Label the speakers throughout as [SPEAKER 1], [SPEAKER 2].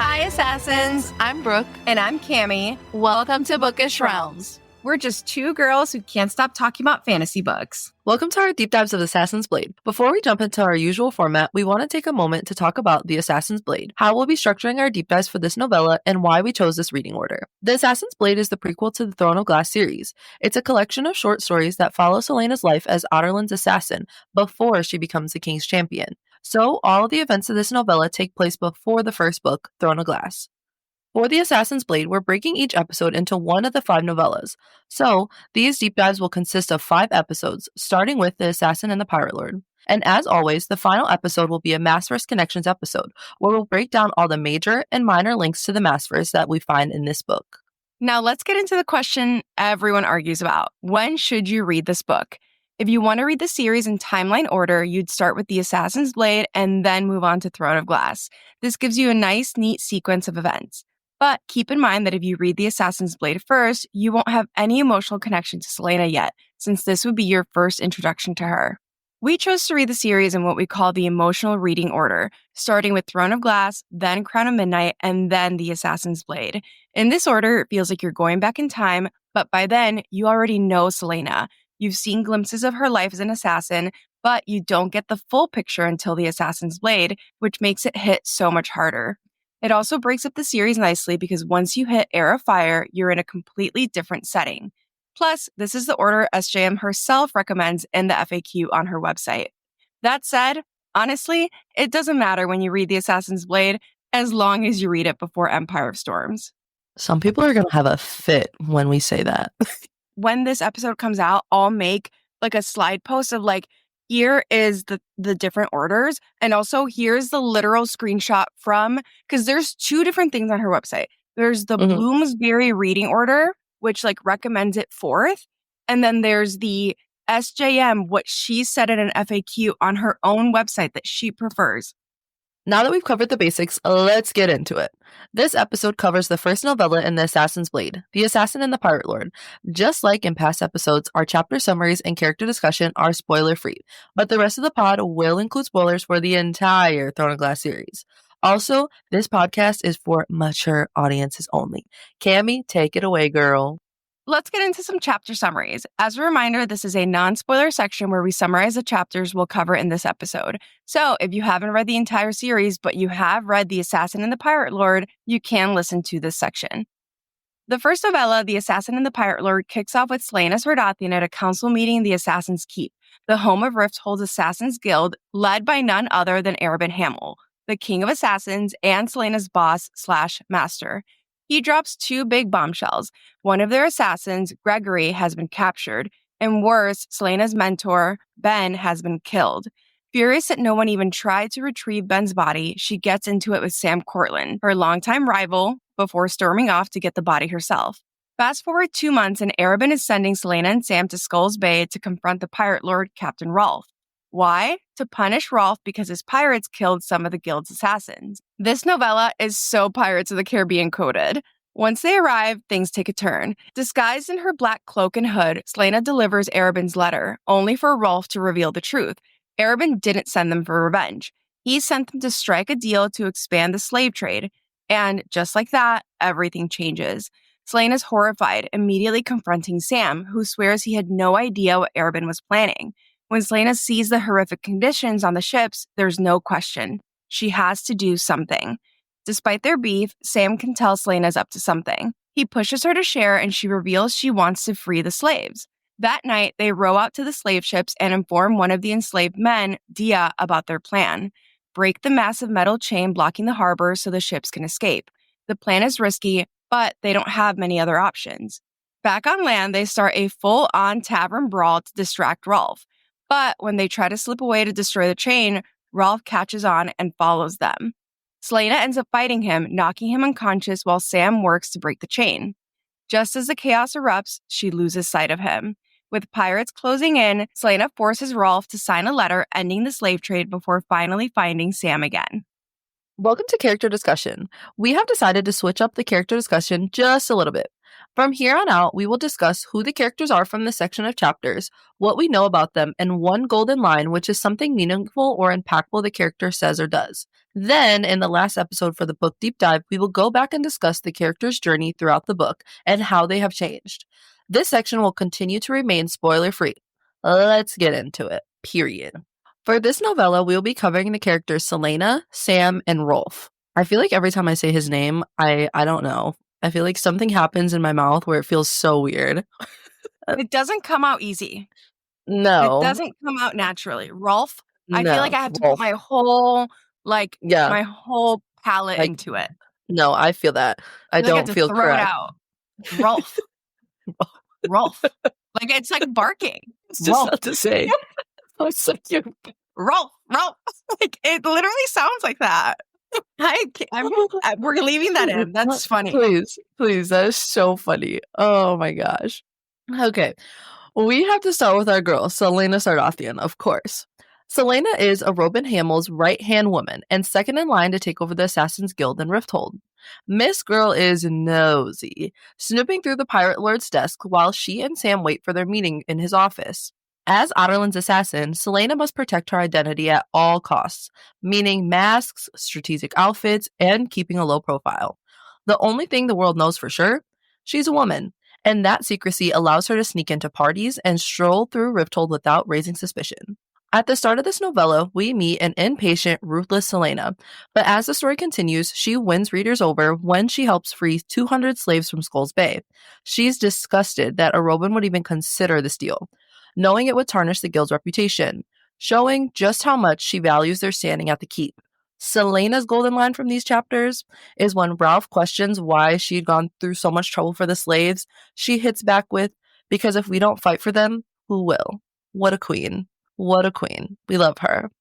[SPEAKER 1] Hi, Assassins. I'm Brooke.
[SPEAKER 2] And I'm Cami.
[SPEAKER 1] Welcome to Bookish Realms.
[SPEAKER 2] We're just two girls who can't stop talking about fantasy books.
[SPEAKER 1] Welcome to our deep dives of Assassin's Blade. Before we jump into our usual format, we want to take a moment to talk about the Assassin's Blade, how we'll be structuring our deep dives for this novella, and why we chose this reading order. The Assassin's Blade is the prequel to the Throne of Glass series. It's a collection of short stories that follow Celaena's life as Adarlan's assassin before she becomes the King's Champion. So, all of the events of this novella take place before the first book, Throne of Glass. For the Assassin's Blade, we're breaking each episode into one of the 5 novellas. So, these deep dives will consist of 5 episodes, starting with The Assassin and the Pirate Lord. And as always, the final episode will be a Maasverse Connections episode, where we'll break down all the major and minor links to the Maasverse that we find in this book.
[SPEAKER 2] Now let's get into the question everyone argues about. When should you read this book? If you want to read the series in timeline order, you'd start with The Assassin's Blade and then move on to Throne of Glass. This gives you a nice, neat sequence of events. But keep in mind that if you read The Assassin's Blade first, you won't have any emotional connection to Celaena yet, since this would be your first introduction to her. We chose to read the series in what we call the emotional reading order, starting with Throne of Glass, then Crown of Midnight, and then The Assassin's Blade. In this order, it feels like you're going back in time, but by then, you already know Celaena. You've seen glimpses of her life as an assassin, but you don't get the full picture until The Assassin's Blade, which makes it hit so much harder. It also breaks up the series nicely because once you hit Heir of Fire, you're in a completely different setting. Plus, this is the order SJM herself recommends in the FAQ on her website. That said, honestly, it doesn't matter when you read The Assassin's Blade as long as you read it before Empire of Storms.
[SPEAKER 1] Some people are going to have a fit when we say that.
[SPEAKER 2] When this episode comes out, I'll make like a slide post of like, here is the different orders. And also here's the literal screenshot from, because there's 2 different things on her website. There's the Bloomsbury reading order, which like recommends it 4th. And then there's the SJM, what she said in an FAQ on her own website that she prefers.
[SPEAKER 1] Now that we've covered the basics, let's get into it. This episode covers the first novella in The Assassin's Blade, The Assassin and the Pirate Lord. Just like in past episodes, our chapter summaries and character discussion are spoiler-free, but the rest of the pod will include spoilers for the entire Throne of Glass series. Also, this podcast is for mature audiences only. Cami, take it away, girl.
[SPEAKER 2] Let's get into some chapter summaries. As a reminder, this is a non-spoiler section where we summarize the chapters we'll cover in this episode. So if you haven't read the entire series, but you have read The Assassin and the Pirate Lord, you can listen to this section. The first novella, The Assassin and the Pirate Lord, kicks off with Celaena Svardathian at a council meeting in the Assassin's Keep, the home of Rifthold's Assassin's Guild, led by none other than Arobynn Hamel, the king of assassins and Celaena's boss/master. He drops 2 big bombshells. One of their assassins, Gregory, has been captured, and worse, Celaena's mentor, Ben, has been killed. Furious that no one even tried to retrieve Ben's body, she gets into it with Sam Cortland, her longtime rival, before storming off to get the body herself. Fast forward 2 months, and Arobynn is sending Celaena and Sam to Skull's Bay to confront the pirate lord, Captain Rolfe. Why? To punish Rolfe because his pirates killed some of the guild's assassins. This novella is so Pirates of the Caribbean coded. Once they arrive, things take a turn. Disguised in her black cloak and hood, Celaena delivers Arobynn's letter, only for Rolfe to reveal the truth. Arobynn didn't send them for revenge. He sent them to strike a deal to expand the slave trade. And just like that, everything changes. Celaena's horrified, immediately confronting Sam, who swears he had no idea what Arobynn was planning. When Celaena sees the horrific conditions on the ships, there's no question. She has to do something. Despite their beef, Sam can tell Celaena's up to something. He pushes her to share and she reveals she wants to free the slaves. That night, they row out to the slave ships and inform one of the enslaved men, Dia, about their plan. Break the massive metal chain blocking the harbor so the ships can escape. The plan is risky, but they don't have many other options. Back on land, they start a full-on tavern brawl to distract Rolfe. But when they try to slip away to destroy the chain, Rolfe catches on and follows them. Celaena ends up fighting him, knocking him unconscious while Sam works to break the chain. Just as the chaos erupts, she loses sight of him. With pirates closing in, Celaena forces Rolfe to sign a letter ending the slave trade before finally finding Sam again.
[SPEAKER 1] Welcome to character discussion. We have decided to switch up the character discussion just a little bit. From here on out, we will discuss who the characters are from this section of chapters, what we know about them, and one golden line, which is something meaningful or impactful the character says or does. Then, in the last episode for the book deep dive, we will go back and discuss the character's journey throughout the book and how they have changed. This section will continue to remain spoiler free. Let's get into it. Period. For this novella, we will be covering the characters Selena, Sam, and Rolf. I feel like every time I say his name, I don't know. I feel like something happens in my mouth where it feels so weird.
[SPEAKER 2] It doesn't come out easy.
[SPEAKER 1] No.
[SPEAKER 2] It doesn't come out naturally. Rolf, I
[SPEAKER 1] No.
[SPEAKER 2] feel like I have to
[SPEAKER 1] Rolf.
[SPEAKER 2] put my whole,
[SPEAKER 1] Yeah.
[SPEAKER 2] my whole palate
[SPEAKER 1] Like,
[SPEAKER 2] into it.
[SPEAKER 1] No, I feel that. I
[SPEAKER 2] I feel like I have
[SPEAKER 1] don't
[SPEAKER 2] to
[SPEAKER 1] feel
[SPEAKER 2] throw
[SPEAKER 1] correct.
[SPEAKER 2] it out. Rolf. Rolf. Like, it's like barking.
[SPEAKER 1] It's just
[SPEAKER 2] Rolf.
[SPEAKER 1] not to say. It's like you.
[SPEAKER 2] Rolf. Rolf. Like, it literally sounds like that. We're leaving that in. That's funny.
[SPEAKER 1] Please. That is so funny. Oh my gosh. Okay. We have to start with our girl, Selena Sardathian, of course. Selena is a Robin Hamel's right-hand woman and second in line to take over the Assassin's Guild in Rifthold. Miss Girl is nosy, snooping through the Pirate Lord's desk while she and Sam wait for their meeting in his office. As Otterland's assassin, Selena must protect her identity at all costs, meaning masks, strategic outfits, and keeping a low profile. The only thing the world knows for sure, she's a woman, and that secrecy allows her to sneak into parties and stroll through Rifthold without raising suspicion. At the start of this novella, we meet an impatient, ruthless Selena, but as the story continues, she wins readers over when she helps free 200 slaves from Skull's Bay. She's disgusted that a Robin would even consider this deal, knowing it would tarnish the guild's reputation, showing just how much she values their standing at the keep. Selena's golden line from these chapters is when Ralph questions why she'd gone through so much trouble for the slaves. She hits back with, because if we don't fight for them, who will? What a queen. What a queen. We love her.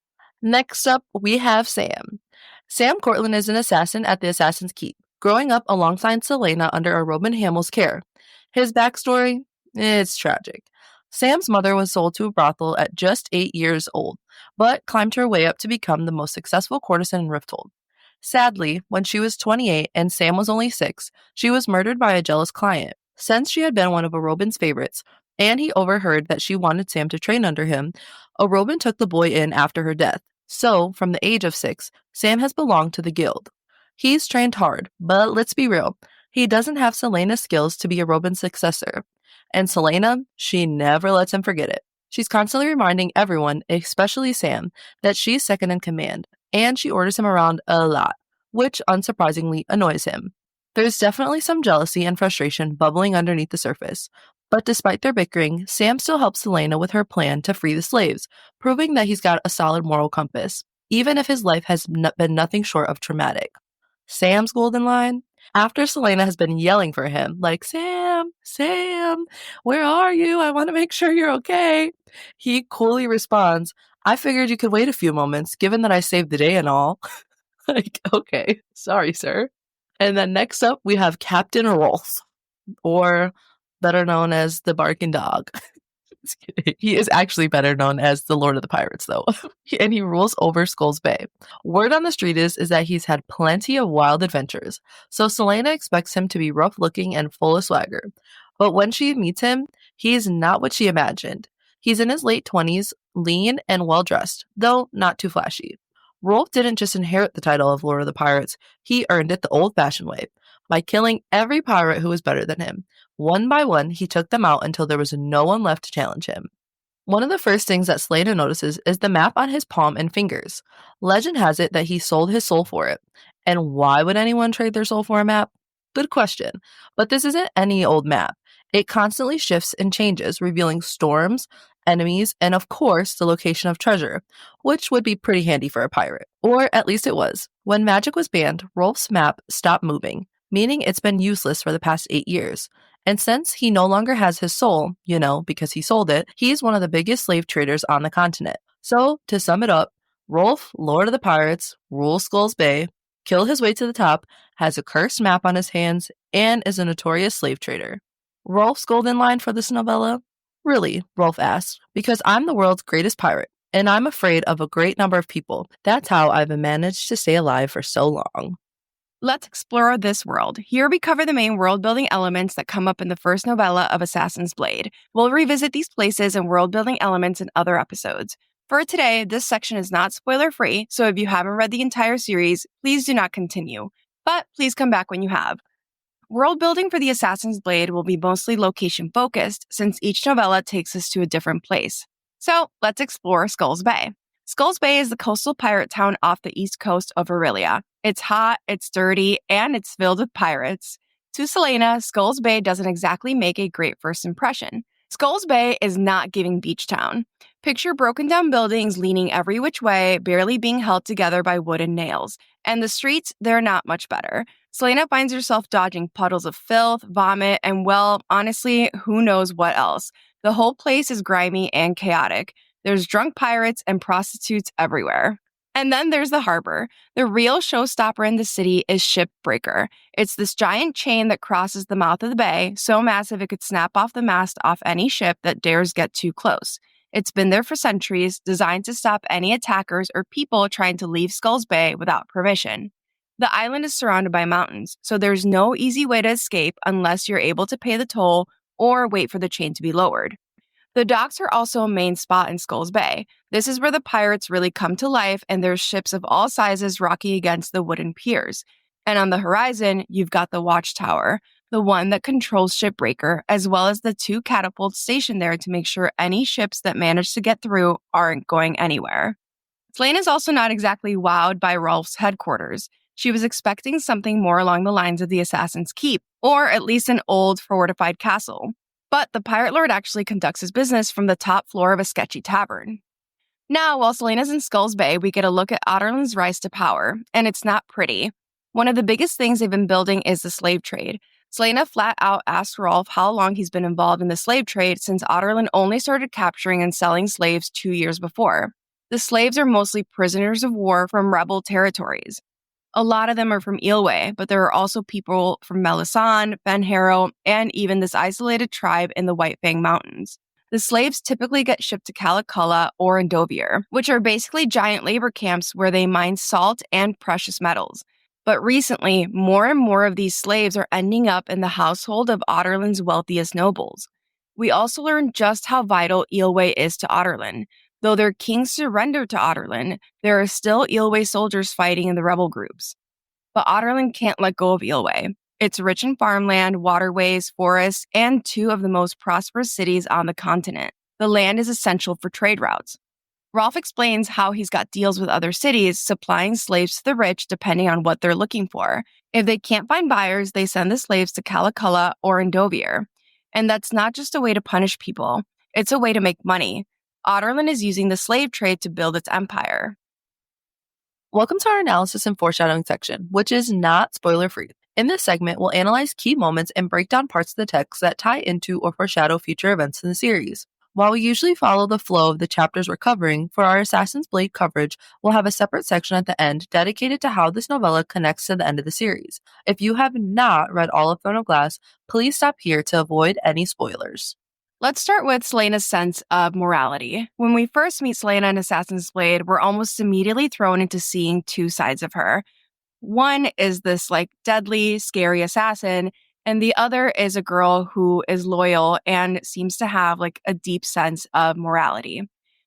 [SPEAKER 1] Next up, we have Sam. Sam Cortland is an assassin at the Assassin's Keep, growing up alongside Selena under a Robin Hamel's care. His backstory? It's tragic. Sam's mother was sold to a brothel at just 8 years old, but climbed her way up to become the most successful courtesan in Rifthold. Sadly, when she was 28 and Sam was only 6, she was murdered by a jealous client. Since she had been one of a Robin's favorites, and he overheard that she wanted Sam to train under him, a Robin took the boy in after her death. So, from the age of 6, Sam has belonged to the guild. He's trained hard, but let's be real, he doesn't have Selena's skills to be a Robin's successor. And Selena, she never lets him forget it. She's constantly reminding everyone, especially Sam, that she's second in command, and she orders him around a lot, which unsurprisingly annoys him. There's definitely some jealousy and frustration bubbling underneath the surface, but despite their bickering, Sam still helps Selena with her plan to free the slaves, proving that he's got a solid moral compass, even if his life has been nothing short of traumatic. Sam's golden line? After Selena has been yelling for him, like, Sam, where are you? I want to make sure you're okay. He coolly responds, I figured you could wait a few moments, given that I saved the day and all. Like, okay, sorry, sir. And then next up, we have Captain Rolf, or better known as the Barking Dog. He is actually better known as the Lord of the Pirates, though, and he rules over Skull's Bay. Word on the street is that he's had plenty of wild adventures, so Selena expects him to be rough-looking and full of swagger. But when she meets him, he's not what she imagined. He's in his late 20s, lean and well-dressed, though not too flashy. Rolf didn't just inherit the title of Lord of the Pirates, he earned it the old-fashioned way, by killing every pirate who was better than him. One by one, he took them out until there was no one left to challenge him. One of the first things that Selena notices is the map on his palm and fingers. Legend has it that he sold his soul for it. And why would anyone trade their soul for a map? Good question. But this isn't any old map. It constantly shifts and changes, revealing storms, enemies, and of course, the location of treasure, which would be pretty handy for a pirate. Or at least it was. When magic was banned, Rolf's map stopped moving, meaning it's been useless for the past 8 years. And since he no longer has his soul, because he sold it, he's one of the biggest slave traders on the continent. So, to sum it up, Rolf, Lord of the Pirates, rules Skull's Bay, kill his way to the top, has a cursed map on his hands, and is a notorious slave trader. Rolf's golden line for this novella? Really, Rolf asks, because I'm the world's greatest pirate, and I'm afraid of a great number of people. That's how I've managed to stay alive for so long.
[SPEAKER 2] Let's explore this world. Here we cover the main world-building elements that come up in the first novella of Assassin's Blade. We'll revisit these places and world-building elements in other episodes. For today, this section is not spoiler-free, so if you haven't read the entire series, please do not continue. But please come back when you have. World building for the Assassin's Blade will be mostly location-focused, since each novella takes us to a different place. So let's explore Skulls Bay. Skulls Bay is the coastal pirate town off the east coast of Aurelia. It's hot, it's dirty, and it's filled with pirates. To Selena, Skulls Bay doesn't exactly make a great first impression. Skulls Bay is not giving beach town. Picture broken down buildings leaning every which way, barely being held together by wooden nails. And the streets, they're not much better. Selena finds herself dodging puddles of filth, vomit, and well, honestly, who knows what else. The whole place is grimy and chaotic. There's drunk pirates and prostitutes everywhere. And then there's the harbor. The real showstopper in the city is Shipbreaker. It's this giant chain that crosses the mouth of the bay, so massive it could snap off the mast off any ship that dares get too close. It's been there for centuries, designed to stop any attackers or people trying to leave Skulls Bay without permission. The island is surrounded by mountains, so there's no easy way to escape unless you're able to pay the toll or wait for the chain to be lowered. The docks are also a main spot in Skulls Bay. This is where the pirates really come to life, and there's ships of all sizes rocking against the wooden piers. And on the horizon, you've got the watchtower, the one that controls Shipbreaker, as well as the 2 catapults stationed there to make sure any ships that manage to get through aren't going anywhere. Selena is also not exactly wowed by Rolf's headquarters. She was expecting something more along the lines of the Assassin's Keep, or at least an old fortified castle. But the pirate lord actually conducts his business from the top floor of a sketchy tavern. Now, while Selena's in Skulls Bay, we get a look at Adarlan's rise to power, and it's not pretty. One of the biggest things they've been building is the slave trade. Selena flat out asks Rolf how long he's been involved in the slave trade since Adarlan only started capturing and selling slaves 2 years before. The slaves are mostly prisoners of war from rebel territories. A lot of them are from Eelway, but there are also people from Melisande, Ben Harrow, and even this isolated tribe in the White Fang Mountains. The slaves typically get shipped to Calaculla or Endovier, which are basically giant labor camps where they mine salt and precious metals. But recently, more and more of these slaves are ending up in the household of Adarlan's wealthiest nobles. We also learn just how vital Eelway is to Adarlan. Though their king surrendered to Adarlan, there are still Eelway soldiers fighting in the rebel groups. But Adarlan can't let go of Eelway. It's rich in farmland, waterways, forests, and 2 of the most prosperous cities on the continent. The land is essential for trade routes. Rolf explains how he's got deals with other cities, supplying slaves to the rich depending on what they're looking for. If they can't find buyers, they send the slaves to Calaculla or Endovier. And that's not just a way to punish people. It's a way to make money. Adarlan is using the slave trade to build its empire.
[SPEAKER 1] Welcome to our analysis and foreshadowing section, which is not spoiler-free. In this segment, we'll analyze key moments and break down parts of the text that tie into or foreshadow future events in the series. While we usually follow the flow of the chapters we're covering, for our Assassin's Blade coverage, we'll have a separate section at the end dedicated to how this novella connects to the end of the series. If you have not read all of Throne of Glass, please stop here to avoid any spoilers.
[SPEAKER 2] Let's start with Selena's sense of morality. When we first meet Selena in Assassin's Blade, we're almost immediately thrown into seeing 2 sides of her. One is this deadly, scary assassin, and the other is a girl who is loyal and seems to have a deep sense of morality.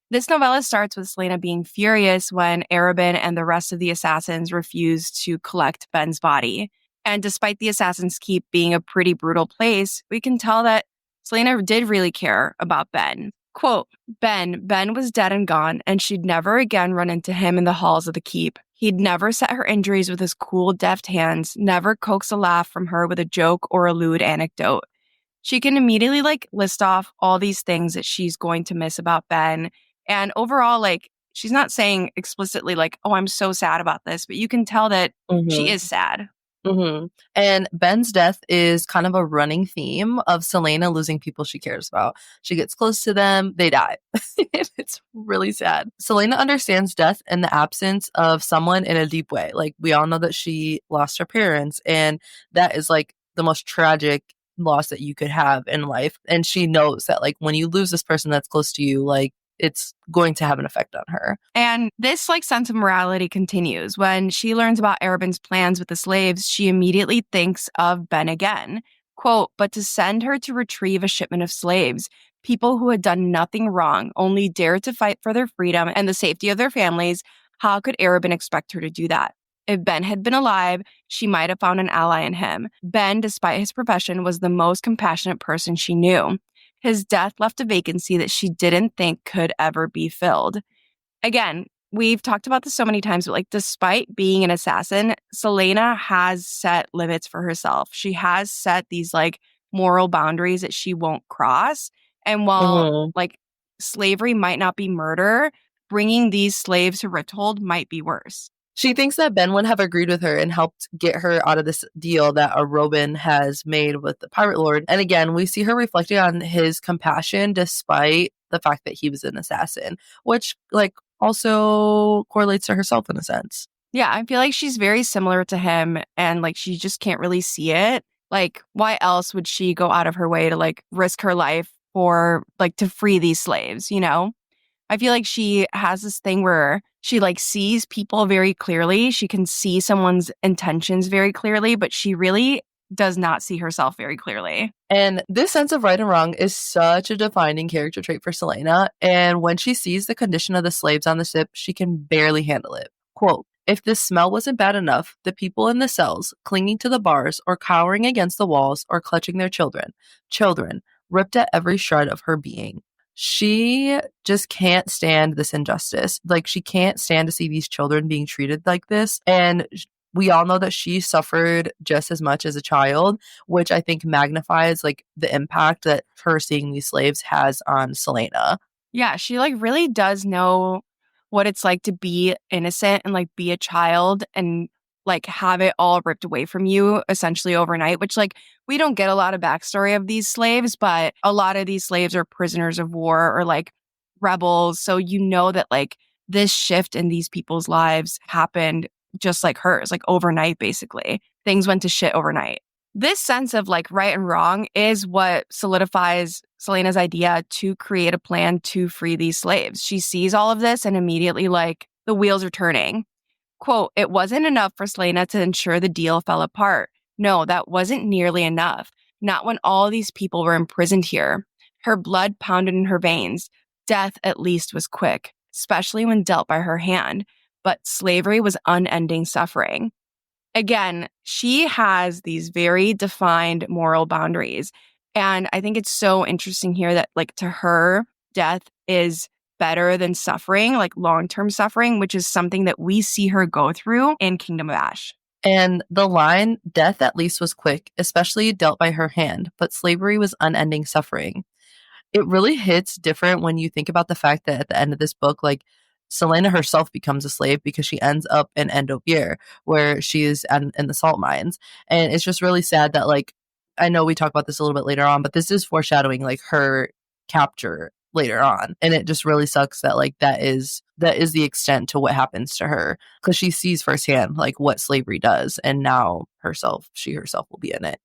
[SPEAKER 2] This novella starts with Selena being furious when Arobin and the rest of the assassins refuse to collect Ben's body. And despite the Assassin's Keep being a pretty brutal place, we can tell that Selena did really care about Ben. Quote, Ben was dead and gone, and she'd never again run into him in the halls of the keep. He'd never set her injuries with his cool, deft hands, never coax a laugh from her with a joke or a lewd anecdote. She can immediately list off all these things that she's going to miss about Ben. And overall, she's not saying explicitly oh, I'm so sad about this, but you can tell that she is sad.
[SPEAKER 1] Mm-hmm. And Ben's death is kind of a running theme of Selena losing people she cares about. She gets close to them, they die. It's really sad. Selena understands death in the absence of someone in a deep way. We all know that she lost her parents, and that is the most tragic loss that you could have in life. And she knows that when you lose this person that's close to you, it's going to have an effect on her.
[SPEAKER 2] And this sense of morality continues. When she learns about Arobin's plans with the slaves, she immediately thinks of Ben again. Quote, but to send her to retrieve a shipment of slaves, People who had done nothing wrong only dared to fight for their freedom and the safety of their families. How could Arabin expect her to do that? If Ben had been alive, she might have found an ally in him. Ben, despite his profession, was the most compassionate person she knew. His death left a vacancy that she didn't think could ever be filled. Again, we've talked about this so many times, but like, despite being an assassin, Selena has set limits for herself. She has set these like moral boundaries that she won't cross. And while like slavery might not be murder, bringing these slaves to Rifthold might be worse.
[SPEAKER 1] She thinks that Ben would have agreed with her and helped get her out of this deal that a Robin has made with the Pirate Lord. And again, we see her reflecting on his compassion despite the fact that he was an assassin, which like also correlates to herself in a sense.
[SPEAKER 2] Yeah, I feel like she's very similar to him and like she just can't really see it. Like, why else would she go out of her way to like risk her life for like to free these slaves, you know? I feel like she has this thing where she like sees people very clearly. She can see someone's intentions very clearly, but she really does not see herself very clearly.
[SPEAKER 1] And this sense of right and wrong is such a defining character trait for Selena. And when she sees the condition of the slaves on the ship, she can barely handle it. Quote, if this smell wasn't bad enough, the people in the cells, clinging to the bars or cowering against the walls or clutching their children, ripped at every shred of her being. She just can't stand this injustice. Like, she can't stand to see these children being treated like this. And we all know that she suffered just as much as a child, which I think magnifies like the impact that her seeing these slaves has on Selena.
[SPEAKER 2] Yeah, she like really does know what it's like to be innocent and like be a child and like have it all ripped away from you essentially overnight, which like we don't get a lot of backstory of these slaves, but a lot of these slaves are prisoners of war or like rebels. So you know that like this shift in these people's lives happened just like hers, like overnight, basically. Things went to shit overnight. This sense of like right and wrong is what solidifies Selena's idea to create a plan to free these slaves. She sees all of this and immediately like the wheels are turning. Quote, it wasn't enough for Selena to ensure the deal fell apart. No, that wasn't nearly enough. Not when all these people were imprisoned here. Her blood pounded in her veins. Death at least was quick, especially when dealt by her hand. But slavery was unending suffering. Again, she has these very defined moral boundaries. And I think it's so interesting here that, like, to her, death is better than suffering, like long-term suffering, which is something that we see her go through in Kingdom of Ash.
[SPEAKER 1] And the line, death at least was quick, especially dealt by her hand, but slavery was unending suffering. It really hits different when you think about the fact that at the end of this book, like, Selena herself becomes a slave because she ends up in Endovier, where she is in the salt mines. And it's just really sad that, like, I know we talk about this a little bit later on, but this is foreshadowing, like, her capture later on. And it just really sucks that, like, that is the extent to what happens to her, because she sees firsthand, like, what slavery does. And now she herself will be in it.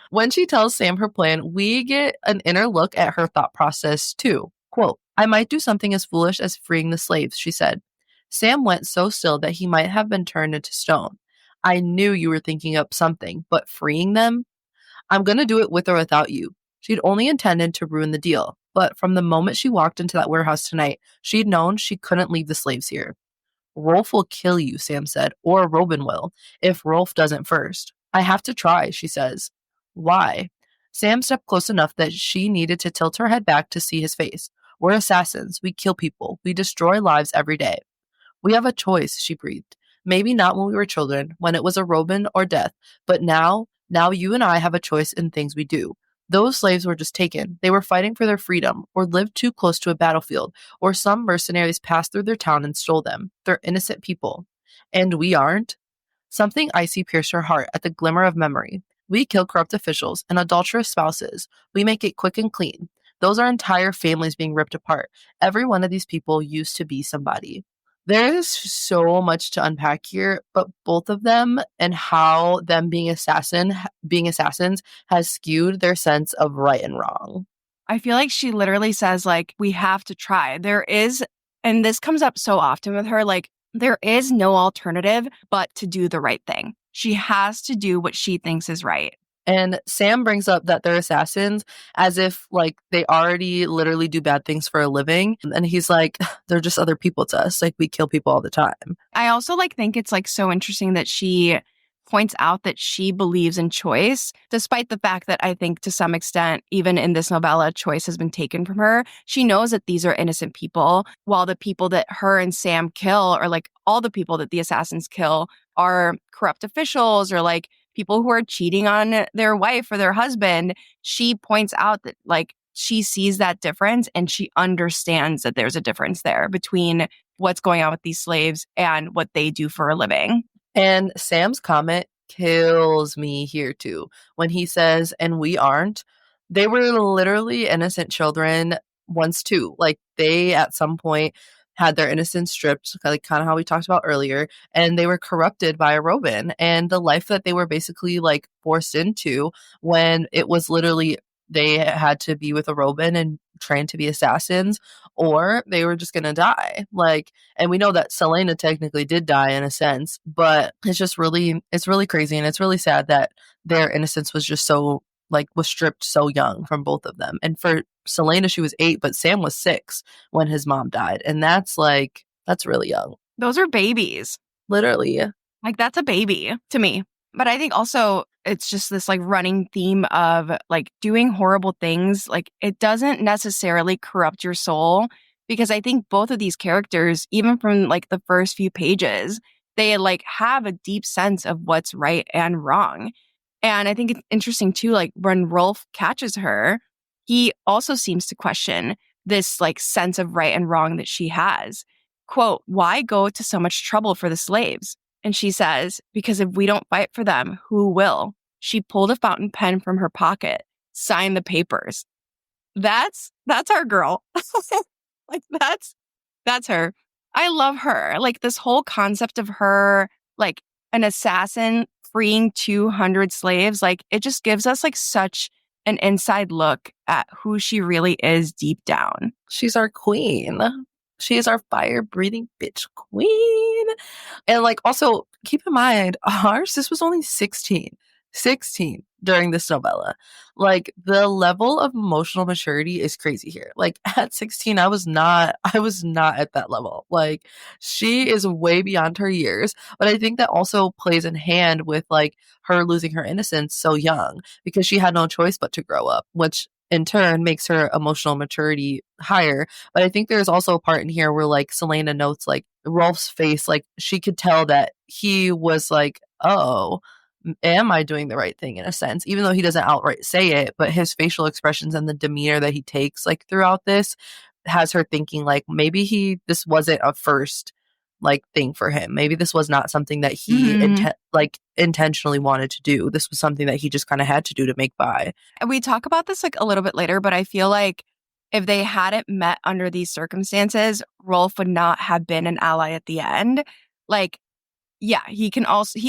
[SPEAKER 1] When she tells Sam her plan, we get an inner look at her thought process too. Quote, I might do something as foolish as freeing the slaves, she said. Sam went so still that he might have been turned into stone. I knew you were thinking up something, but freeing them? I'm going to do it with or without you. She'd only intended to ruin the deal, but from the moment she walked into that warehouse tonight, she'd known she couldn't leave the slaves here. Rolf will kill you, Sam said, or Robin will, if Rolf doesn't first. I have to try, she says. Why? Sam stepped close enough that she needed to tilt her head back to see his face. We're assassins. We kill people. We destroy lives every day. We have a choice, she breathed. Maybe not when we were children, when it was a Robin or death, but now you and I have a choice in things we do. Those slaves were just taken. They were fighting for their freedom, or lived too close to a battlefield, or some mercenaries passed through their town and stole them. They're innocent people. And we aren't? Something icy pierced her heart at the glimmer of memory. We kill corrupt officials and adulterous spouses. We make it quick and clean. Those are entire families being ripped apart. Every one of these people used to be somebody. There is so much to unpack here, but both of them and how them being assassins has skewed their sense of right and wrong.
[SPEAKER 2] I feel like she literally says, like, we have to try. There is, and this comes up so often with her, like, there is no alternative but to do the right thing. She has to do what she thinks is right.
[SPEAKER 1] And Sam brings up that they're assassins as if like they already literally do bad things for a living. And he's like, they're just other people to us. Like we kill people all the time.
[SPEAKER 2] I also like think it's like so interesting that she points out that she believes in choice, despite the fact that I think to some extent, even in this novella, choice has been taken from her. She knows that these are innocent people, while the people that her and Sam kill, or like all the people that the assassins kill, are corrupt officials or like people who are cheating on their wife or their husband. She points out that like she sees that difference and she understands that there's a difference there between what's going on with these slaves and what they do for a living.
[SPEAKER 1] And Sam's comment kills me here too when he says, and we aren't. They were literally innocent children once too. Like they at some point had their innocence stripped, like kind of how we talked about earlier, and they were corrupted by a Robin and the life that they were basically like forced into when it was literally they had to be with a Robin and trained to be assassins or they were just gonna die. Like and we know that Selena technically did die in a sense, but it's really crazy and it's really sad that their innocence was just so like was stripped so young from both of them. And for Selena, she was 8, but Sam was 6 when his mom died. And that's really young.
[SPEAKER 2] Those are babies.
[SPEAKER 1] Literally.
[SPEAKER 2] Like that's a baby to me. But I think also it's just this like running theme of like doing horrible things. Like it doesn't necessarily corrupt your soul because I think both of these characters, even from like the first few pages, they like have a deep sense of what's right and wrong. And I think it's interesting too, like when Rolf catches her, he also seems to question this like sense of right and wrong that she has. Quote, why go to so much trouble for the slaves? And she says, because if we don't fight for them, who will? She pulled a fountain pen from her pocket, signed the papers. That's our girl. Like that's her. I love her. Like this whole concept of her, like an assassin freeing 200 slaves, like it just gives us like such an inside look at who she really is deep down.
[SPEAKER 1] She's our queen. She is our fire breathing bitch queen. And like also keep in mind, our sis was only 16. 16 during this novella. Like the level of emotional maturity is crazy here. Like at 16, I was not at that level. Like she is way beyond her years. But I think that also plays in hand with like her losing her innocence so young because she had no choice but to grow up, which in turn makes her emotional maturity higher. But I think there's also a part in here where like Selena notes like Rolf's face, like she could tell that he was like, oh, am I doing the right thing in a sense? Even though he doesn't outright say it, but his facial expressions and the demeanor that he takes like throughout this has her thinking like maybe this wasn't a first like thing for him. Maybe this was not something that he intentionally wanted to do. This was something that he just kind of had to do to make by.
[SPEAKER 2] And we talk about this like a little bit later, but I feel like if they hadn't met under these circumstances, Rolf would not have been an ally at the end. Like, yeah, he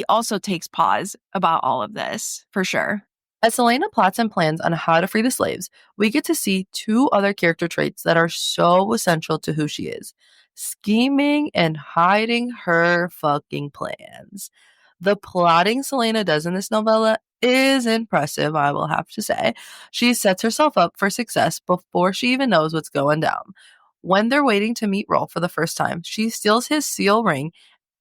[SPEAKER 2] also takes pause about all of this for sure.
[SPEAKER 1] As Selena plots and plans on how to free the slaves, we get to see 2 other character traits that are so essential to who she is: scheming and hiding her fucking plans. The plotting Selena does in this novella is impressive, I will have to say. She sets herself up for success before she even knows what's going down. When they're waiting to meet Rolf for the first time, she steals his seal ring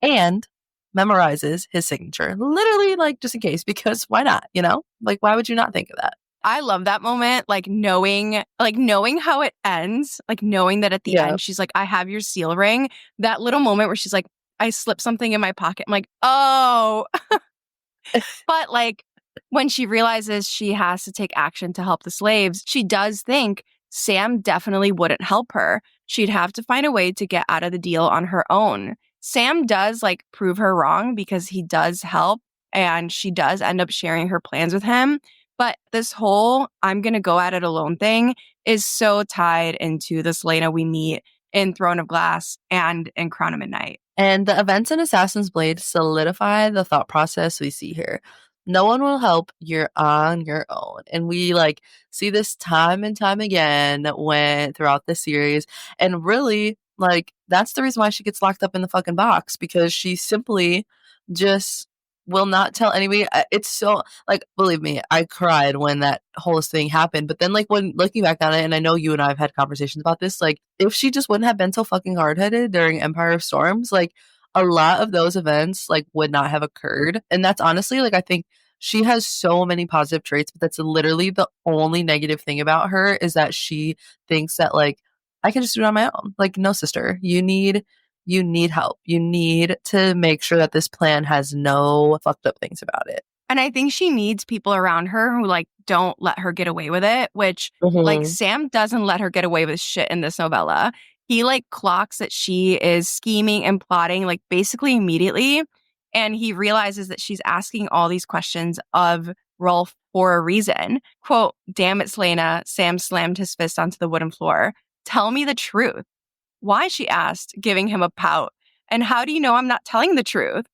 [SPEAKER 1] and memorizes his signature. Literally, like, just in case, because why not, you know? Like, why would you not think of that?
[SPEAKER 2] I love that moment, like knowing how it ends, like knowing that at the end she's like, I have your seal ring. That little moment where she's like, I slipped something in my pocket. I'm like, oh. But like when she realizes she has to take action to help the slaves, she does think Sam definitely wouldn't help her. She'd have to find a way to get out of the deal on her own. Sam does like prove her wrong because he does help and she does end up sharing her plans with him. But this whole I'm going to go at it alone thing is so tied into the Selena we meet in Throne of Glass and in Crown of Midnight.
[SPEAKER 1] And the events in Assassin's Blade solidify the thought process we see here. No one will help, you're on your own. And we like see this time and time again when throughout the series. And really, like, that's the reason why she gets locked up in the fucking box, because she simply just will not tell anybody. It's so, like, believe me, I cried when that whole thing happened. But then, like, when looking back on it, and I know you and I have had conversations about this, like, if she just wouldn't have been so fucking hard-headed during Empire of Storms, like, a lot of those events, like, would not have occurred. And that's honestly, like, I think she has so many positive traits, but that's literally the only negative thing about her, is that she thinks that, like, I can just do it on my own. Like, no, sister, you need help. You need to make sure that this plan has no fucked up things about it.
[SPEAKER 2] And I think she needs people around her who like don't let her get away with it, which like Sam doesn't let her get away with shit in this novella. He like clocks that she is scheming and plotting like basically immediately. And he realizes that she's asking all these questions of Rolf for a reason. Quote, "Damn it, Selena." Sam slammed his fist onto the wooden floor. "Tell me the truth." "Why?" she asked, giving him a pout. "And how do you know I'm not telling the truth?"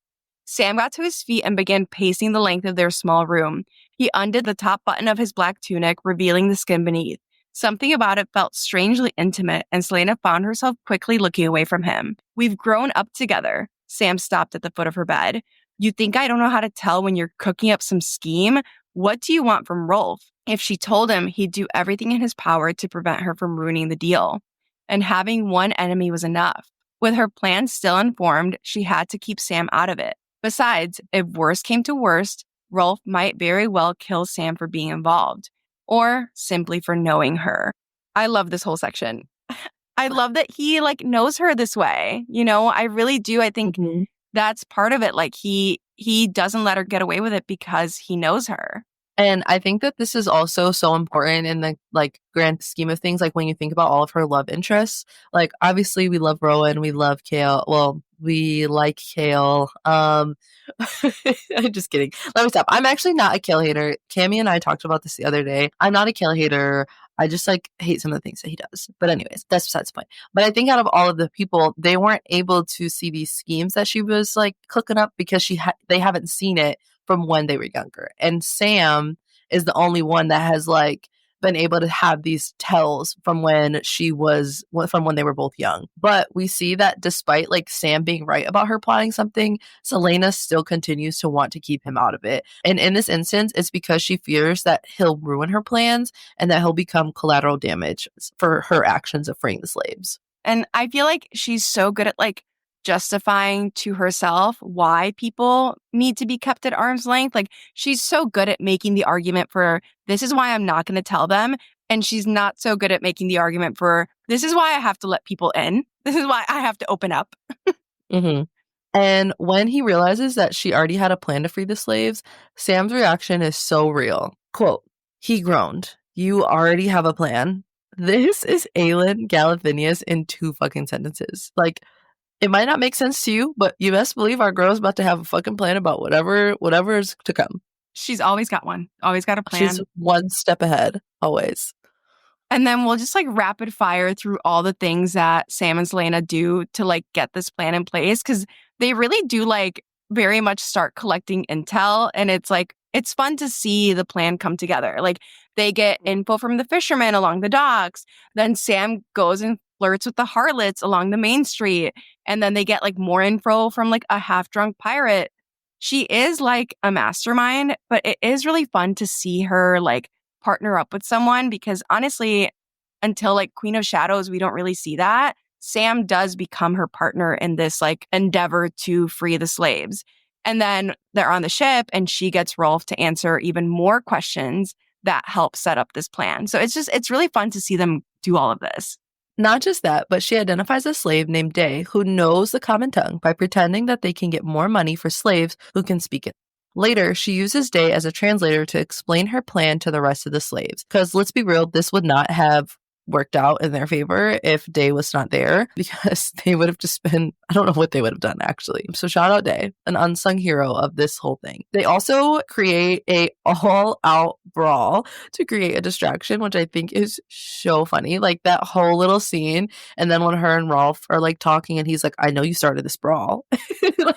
[SPEAKER 2] Sam got to his feet and began pacing the length of their small room. He undid the top button of his black tunic, revealing the skin beneath. Something about it felt strangely intimate, and Selena found herself quickly looking away from him. "We've grown up together." Sam stopped at the foot of her bed. "You think I don't know how to tell when you're cooking up some scheme? What do you want from Rolf?" If she told him, he'd do everything in his power to prevent her from ruining the deal. And having one enemy was enough. With her plan still unformed, she had to keep Sam out of it. Besides, if worst came to worst, Rolf might very well kill Sam for being involved, or simply for knowing her. I love this whole section. I love that he like knows her this way. You know, I really do. I think that's part of it. Like he doesn't let her get away with it because he knows her.
[SPEAKER 1] And I think that this is also so important in the like grand scheme of things. Like when you think about all of her love interests, like obviously we love Rowan, we love Kale. Well, we like Kale. I'm just kidding. Let me stop. I'm actually not a Kale hater. Cami and I talked about this the other day. I'm not a Kale hater. I just like hate some of the things that he does. But anyways, that's besides the point. But I think out of all of the people, they weren't able to see these schemes that she was like cooking up because they haven't seen it from when they were younger. And Sam is the only one that has like been able to have these tells from when they were both young. But we see that despite like Sam being right about her plotting something, Selena still continues to want to keep him out of it. And in this instance, it's because she fears that he'll ruin her plans and that he'll become collateral damage for her actions of freeing the slaves.
[SPEAKER 2] And I feel like she's so good at like justifying to herself why people need to be kept at arm's length. Like she's so good at making the argument for this is why I'm not going to tell them. And she's not so good at making the argument for this is why I have to let people in. This is why I have to open up.
[SPEAKER 1] And when he realizes that she already had a plan to free the slaves, Sam's reaction is so real. Quote, he groaned, "You already have a plan?" This is Aelin Galathinius in 2 fucking sentences. Like, it might not make sense to you, but you best believe our girl's about to have a fucking plan about whatever is to come.
[SPEAKER 2] She's always got one. Always got a plan.
[SPEAKER 1] She's one step ahead. Always.
[SPEAKER 2] And then we'll just like rapid fire through all the things that Sam and Selena do to like get this plan in place. Cause they really do like very much start collecting intel. And it's like, it's fun to see the plan come together. Like they get info from the fishermen along the docks. Then Sam goes and flirts with the harlots along the main street. And then they get like more info from like a half-drunk pirate. She is like a mastermind, but it is really fun to see her like partner up with someone because honestly, until like Queen of Shadows, we don't really see that. Sam does become her partner in this like endeavor to free the slaves. And then they're on the ship and she gets Rolf to answer even more questions that help set up this plan. So it's really fun to see them do all of this.
[SPEAKER 1] Not just that, but she identifies a slave named Day who knows the common tongue by pretending that they can get more money for slaves who can speak it. Later, she uses Day as a translator to explain her plan to the rest of the slaves. Because let's be real, this would not have worked out in their favor if Day was not there because they would have just been, I don't know what they would have done actually. So shout out Day, an unsung hero of this whole thing. They also create a all-out brawl to create a distraction, which I think is so funny. Like that whole little scene, and then when her and Rolf are like talking and he's like, "I know you started this brawl."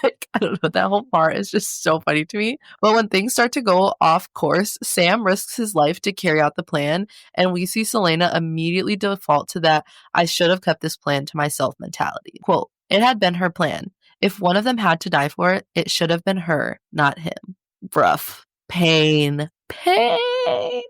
[SPEAKER 1] Like, I don't know, that whole part is just so funny to me. But when things start to go off course, Sam risks his life to carry out the plan, and we see Selena immediately default to that "I should have kept this plan to myself" mentality. Quote, "It had been her plan. If one of them had to die for it, it should have been her, not him. Rough. Pain. Pain.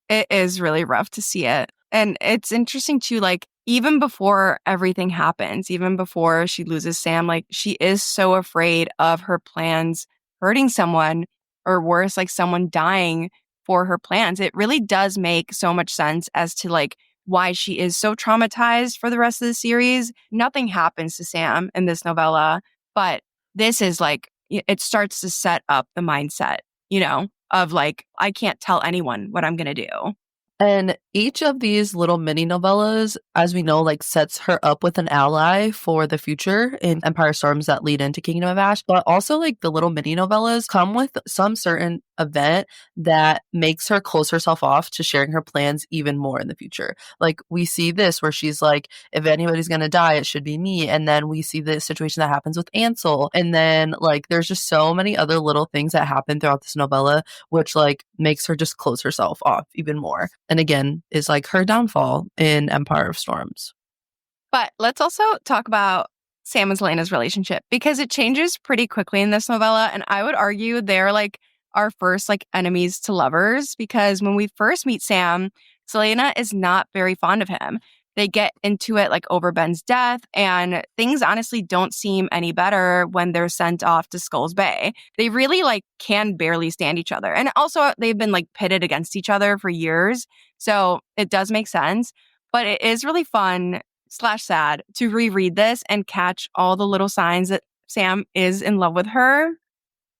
[SPEAKER 2] It is really rough to see it. And it's interesting too, like, even before everything happens, even before she loses Sam, like, she is so afraid of her plans hurting someone, or worse, like someone dying for her plans. It really does make so much sense as to like why she is so traumatized for the rest of the series. Nothing happens to Sam in this novella, but this is like, it starts to set up the mindset, of like, I can't tell anyone what I'm going to do.
[SPEAKER 1] And each of these little mini novellas, as we know, like sets her up with an ally for the future in Empire Storms that lead into Kingdom of Ash. But also, like the little mini novellas come with some certain event that makes her close herself off to sharing her plans even more in the future. Like we see this where she's like, if anybody's gonna die, it should be me. And then we see the situation that happens with Ansel. And then like there's just so many other little things that happen throughout this novella, which like makes her just close herself off even more. And again, is like her downfall in Empire of Storms.
[SPEAKER 2] But let's also talk about Sam and Selena's relationship, because it changes pretty quickly in this novella. And I would argue they're like our first like enemies to lovers, because when we first meet Sam, Selena is not very fond of him. They get into it like over Ben's death, and things honestly don't seem any better when they're sent off to Skulls Bay. They really like can barely stand each other. And also they've been like pitted against each other for years. So it does make sense, but it is really fun / sad to reread this and catch all the little signs that Sam is in love with her.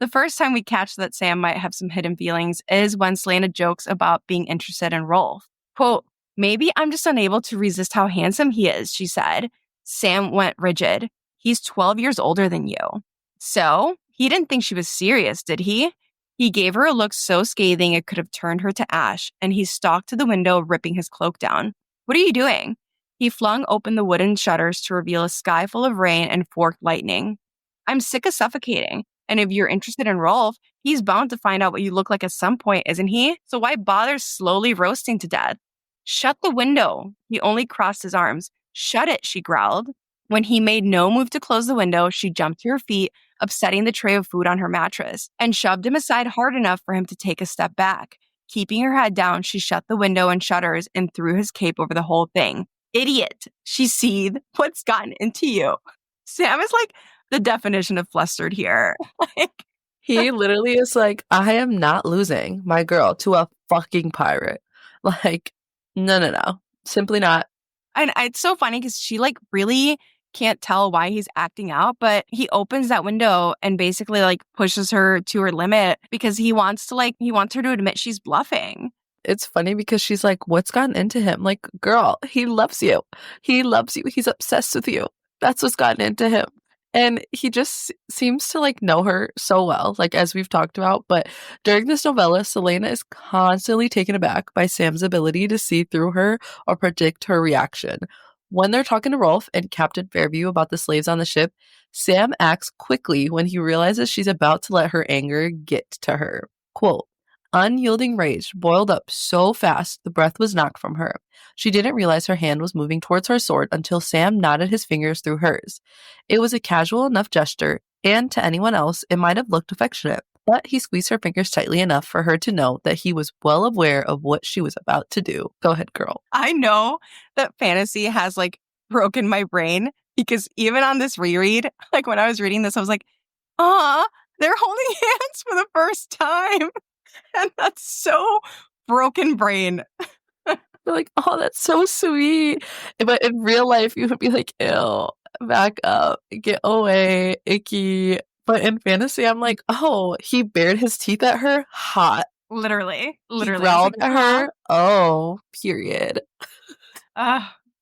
[SPEAKER 2] The first time we catch that Sam might have some hidden feelings is when Selena jokes about being interested in Rolf. Quote, "Maybe I'm just unable to resist how handsome he is," she said. Sam went rigid. "He's 12 years older than you." So, he didn't think she was serious, did he? He gave her a look so scathing it could have turned her to ash, and he stalked to the window, ripping his cloak down. "What are you doing?" He flung open the wooden shutters to reveal a sky full of rain and forked lightning. "I'm sick of suffocating. And if you're interested in Rolf, he's bound to find out what you look like at some point, isn't he? So why bother slowly roasting to death?" "Shut the window." He only crossed his arms. "Shut it," she growled. When he made no move to close the window, she jumped to her feet, upsetting the tray of food on her mattress, and shoved him aside hard enough for him to take a step back. Keeping her head down, she shut the window and shutters and threw his cape over the whole thing. "Idiot," she seethed. "What's gotten into you?" Sam is like the definition of flustered here. Like,
[SPEAKER 1] He literally is like, I am not losing my girl to a fucking pirate. Like, no. Simply not.
[SPEAKER 2] and it's so funny because she like really can't tell why he's acting out, but he opens that window and basically like pushes her to her limit because he wants her to admit she's bluffing.
[SPEAKER 1] It's funny because she's like, what's gotten into him? Like, girl, he loves you. He loves you. He's obsessed with you. That's what's gotten into him. And he just seems to like know her so well, like as we've talked about. But during this novella, Selena is constantly taken aback by Sam's ability to see through her or predict her reaction. When they're talking to Rolf and Captain Fairview about the slaves on the ship, Sam acts quickly when he realizes she's about to let her anger get to her. Quote, "Unyielding rage boiled up so fast the breath was knocked from her. She didn't realize her hand was moving towards her sword until Sam knotted his fingers through hers. It was a casual enough gesture, and to anyone else it might have looked affectionate, but he squeezed her fingers tightly enough for her to know that he was well aware of what she was about to do." Go ahead, girl.
[SPEAKER 2] I know that fantasy has like broken my brain because even on this reread, like when I was reading this, I was like, they're holding hands for the first time. And that's so broken brain.
[SPEAKER 1] They're like, oh, that's so sweet. But in real life, you would be like, ew, back up, get away, icky. But in fantasy, I'm like, oh, he bared his teeth at her? Hot.
[SPEAKER 2] Literally.
[SPEAKER 1] He growled at her? Oh, period.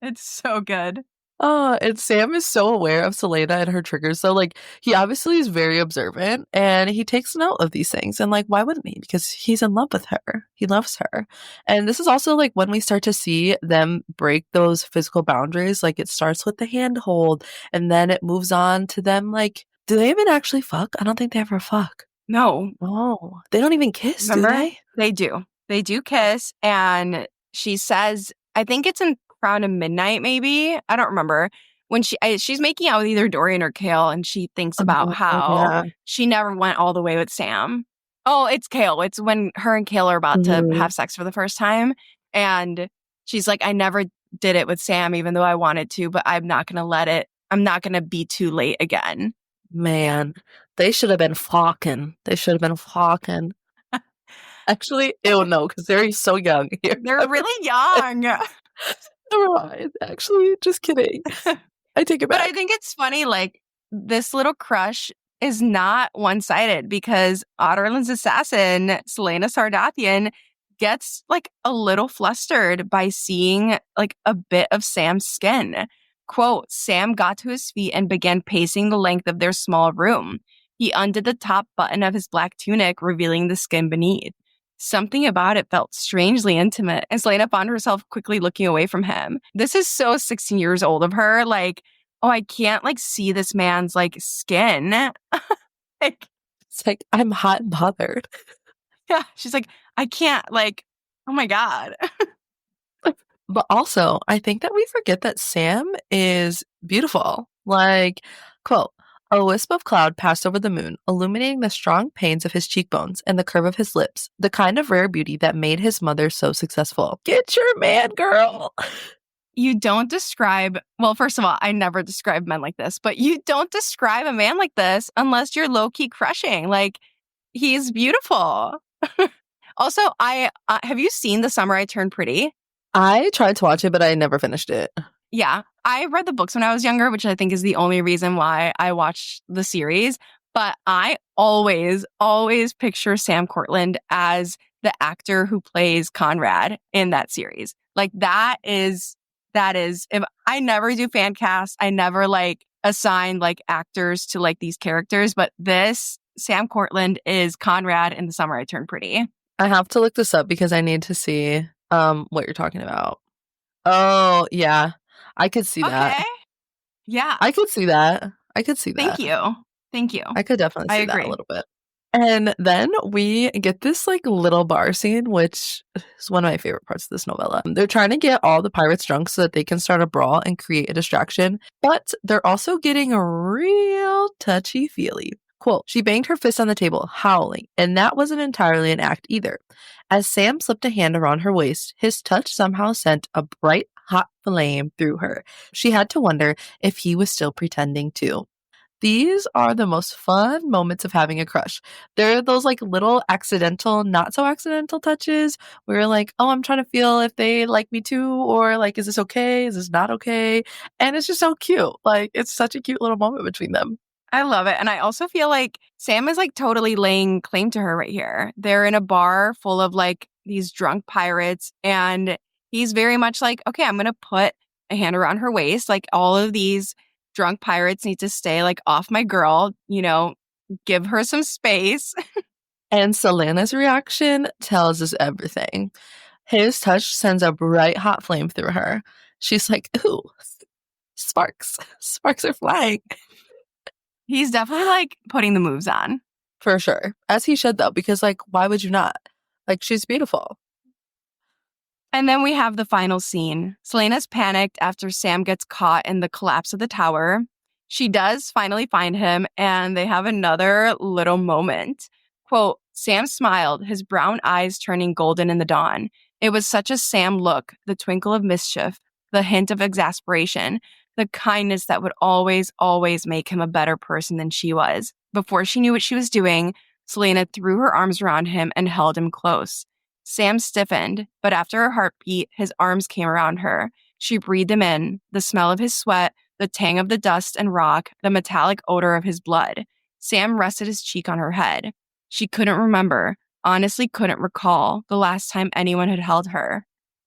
[SPEAKER 2] It's so good.
[SPEAKER 1] Oh, and Sam is so aware of Selena and her triggers. So, like, he obviously is very observant and he takes note of these things. And, like, why wouldn't he? Because he's in love with her. He loves her. And this is also, like, when we start to see them break those physical boundaries. Like, it starts with the handhold and then it moves on to them, like, do they even actually fuck? I don't think they ever fuck.
[SPEAKER 2] No.
[SPEAKER 1] Oh, they don't even kiss,
[SPEAKER 2] Remember?
[SPEAKER 1] do they?
[SPEAKER 2] They do. They do kiss. And she says, I think it's in Crown of Midnight, maybe. I don't remember. when she's making out with either Dorian or Kale, and she thinks about
[SPEAKER 1] Oh,
[SPEAKER 2] how
[SPEAKER 1] yeah.
[SPEAKER 2] she never went all the way with Sam. Oh, it's Kale. It's when her and Kale are about to
[SPEAKER 1] Mhm.
[SPEAKER 2] have sex for the first time. And she's like, I never did it with Sam, even though I wanted to, but I'm not going to let it. I'm not going to be too late again.
[SPEAKER 1] Man, they should have been fucking. They should have been fucking. Actually, ew, no, because they're so young.
[SPEAKER 2] They're really young.
[SPEAKER 1] Never mind. Actually, just kidding. I take it
[SPEAKER 2] But I
[SPEAKER 1] back.
[SPEAKER 2] think it's funny, like, this little crush is not one-sided because Otterland's assassin, Selena Sardathian, gets, like, a little flustered by seeing, like, a bit of Sam's skin. Quote, Sam got to his feet and began pacing the length of their small room. He undid the top button of his black tunic, revealing the skin beneath. Something about it felt strangely intimate, and Selena found herself quickly looking away from him. This is so 16 years old of her, like, oh, I can't like see this man's like skin. Like,
[SPEAKER 1] It's like, I'm hot and bothered.
[SPEAKER 2] yeah, she's like, I can't like, oh my God.
[SPEAKER 1] But also, I think that we forget that Sam is beautiful. Like, quote, a wisp of cloud passed over the moon, illuminating the strong panes of his cheekbones and the curve of his lips, the kind of rare beauty that made his mother so successful. Get your man, girl.
[SPEAKER 2] You don't describe, well, first of all, I never describe men like this, but you don't describe a man like this unless you're low key crushing. Like, he's beautiful. Also, I have you seen The Summer I Turned Pretty?
[SPEAKER 1] I tried to watch it, but I never finished it.
[SPEAKER 2] Yeah, I read the books when I was younger, which I think is the only reason why I watched the series. But I always picture Sam Cortland as the actor who plays Conrad in that series. Like if I never do fan cast, I never like assign like actors to like these characters, but this Sam Cortland is Conrad in The Summer I Turned Pretty.
[SPEAKER 1] I have to look this up because I need to see what you're talking about. Oh, yeah. I could see that.
[SPEAKER 2] Okay. Yeah.
[SPEAKER 1] I could see that. I could see
[SPEAKER 2] Thank
[SPEAKER 1] that.
[SPEAKER 2] you. Thank you.
[SPEAKER 1] I could definitely
[SPEAKER 2] I
[SPEAKER 1] see that a
[SPEAKER 2] agree.
[SPEAKER 1] little bit. And then we get this like little bar scene, which is one of my favorite parts of this novella. They're trying to get all the pirates drunk so that they can start a brawl and create a distraction, but they're also getting a real touchy-feely. Quote, she banged her fist on the table, howling, and that wasn't entirely an act either. As Sam slipped a hand around her waist, his touch somehow sent a bright, hot flame through her. She had to wonder if he was still pretending too. These are the most fun moments of having a crush. They're those like little accidental, not so accidental touches where you're like, oh, I'm trying to feel if they like me too, or like, is this okay? Is this not okay? And it's just so cute. Like, it's such a cute little moment between them.
[SPEAKER 2] I love it. And I also feel like Sam is like totally laying claim to her right here. They're in a bar full of like these drunk pirates, and he's very much like, okay, I'm going to put a hand around her waist. Like, all of these drunk pirates need to stay like off my girl, give her some space.
[SPEAKER 1] And Selena's reaction tells us everything. His touch sends a bright, hot flame through her. She's like, ooh, sparks. Sparks are flying.
[SPEAKER 2] He's definitely like putting the moves on.
[SPEAKER 1] For sure. As he should, though, because, like, why would you not? Like, she's beautiful.
[SPEAKER 2] And then we have the final scene. Selena's panicked after Sam gets caught in the collapse of the tower. She does finally find him, and they have another little moment. Quote, Sam smiled, his brown eyes turning golden in the dawn. It was such a Sam look, the twinkle of mischief, the hint of exasperation, the kindness that would always make him a better person than she was. Before she knew what she was doing, Selena threw her arms around him and held him close. Sam stiffened, but after a heartbeat, his arms came around her. She breathed him in, the smell of his sweat, the tang of the dust and rock, the metallic odor of his blood. Sam rested his cheek on her head. She couldn't remember, honestly couldn't recall, the last time anyone had held her.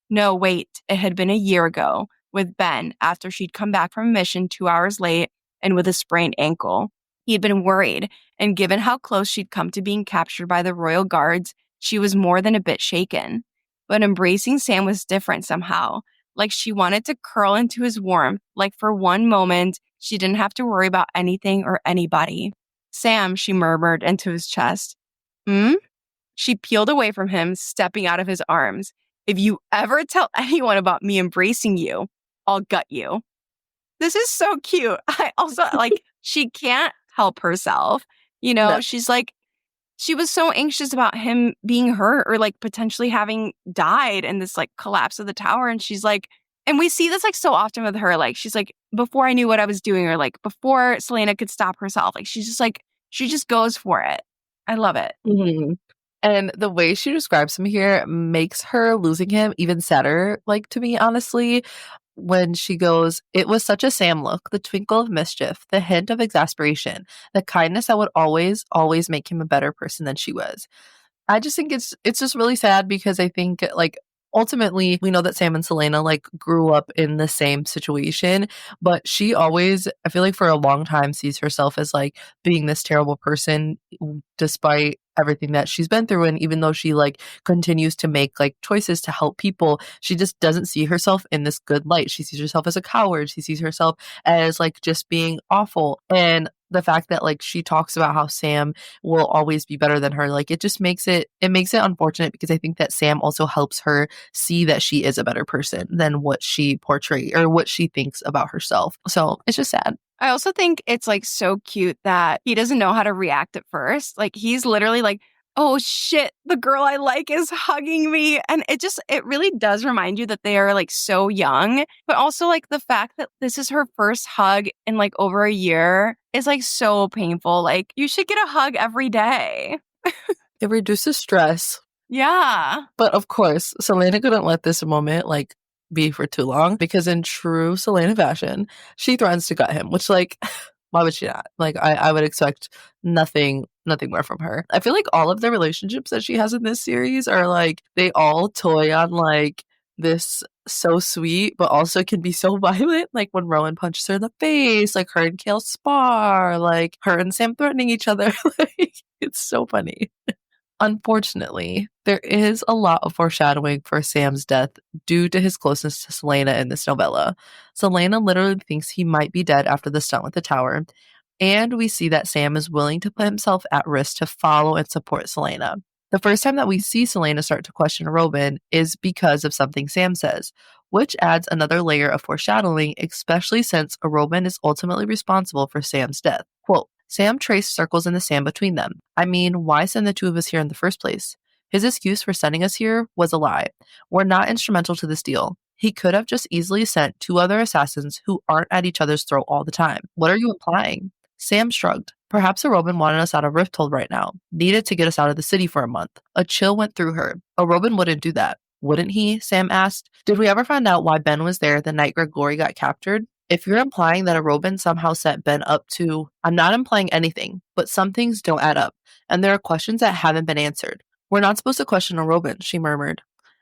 [SPEAKER 2] No, wait, it had been a year ago, with Ben, after she'd come back from a mission 2 hours late and with a sprained ankle. He had been worried, and given how close she'd come to being captured by the royal guards, she was more than a bit shaken. But embracing Sam was different somehow, like she wanted to curl into his warmth, like for one moment, she didn't have to worry about anything or anybody. Sam, she murmured into his chest. Hmm? She peeled away from him, stepping out of his arms. If you ever tell anyone about me embracing you, I'll gut you. This is so cute. I also like, she can't help herself. You know,
[SPEAKER 1] No.
[SPEAKER 2] she's like, she was so anxious about him being hurt or like potentially having died in this like collapse of the tower. And she's like, and we see this like so often with her. Like, she's like, before I knew what I was doing, or like before Selena could stop herself, like, she's just like, she just goes for it. I love it.
[SPEAKER 1] Mhm. And the way she describes him here makes her losing him even sadder, like, to me, honestly. When she goes, "It was such a Sam look, the twinkle of mischief, the hint of exasperation, the kindness that would always, always make him a better person than she was." I just think it's just really sad because I think, like, ultimately, we know that Sam and Selena, like, grew up in the same situation, but she always, I feel like for a long time, sees herself as, like, being this terrible person despite everything that she's been through, and even though she, like, continues to make, like, choices to help people, she just doesn't see herself in this good light. She sees herself as a coward. She sees herself as, like, just being awful, and the fact that, like, she talks about how Sam will always be better than her. Like, it just makes it unfortunate because I think that Sam also helps her see that she is a better person than what she portrays or what she thinks about herself. So it's just sad.
[SPEAKER 2] I also think it's like so cute that he doesn't know how to react at first. Like, he's literally like, oh shit, the girl I like is hugging me. And it really does remind you that they are like so young, but also like the fact that this is her first hug in like over a year is like so painful. Like, you should get a hug every day.
[SPEAKER 1] It reduces stress.
[SPEAKER 2] Yeah.
[SPEAKER 1] But of course, Selena couldn't let this moment, like, be for too long because in true Selena fashion, she threatens to gut him, which, like, why would she not? Like, I would expect nothing more from her. I feel like all of the relationships that she has in this series are, like, they all toy on, like, this so sweet, but also can be so violent. Like, when Rowan punches her in the face, like, her and Kale spar, like, her and Sam threatening each other. Like, it's so funny. Unfortunately, there is a lot of foreshadowing for Sam's death due to his closeness to Selena in this novella. Selena literally thinks he might be dead after the stunt with the tower, and we see that Sam is willing to put himself at risk to follow and support Selena. The first time that we see Selena start to question Robin is because of something Sam says, which adds another layer of foreshadowing, especially since Robin is ultimately responsible for Sam's death. Quote, Sam traced circles in the sand between them. I mean, why send the two of us here in the first place? His excuse for sending us here was a lie. We're not instrumental to this deal. He could have just easily sent two other assassins who aren't at each other's throat all the time. What are you implying? Sam shrugged. Perhaps Robin wanted us out of Rifthold right now, needed to get us out of the city for a month. A chill went through her. Robin wouldn't do that. Wouldn't he? Sam asked. Did we ever find out why Ben was there the night Greg Glory got captured? If you're implying that Robin somehow set Ben up to, I'm not implying anything, but some things don't add up, and there are questions that haven't been answered. We're not supposed to question Robin, she murmured.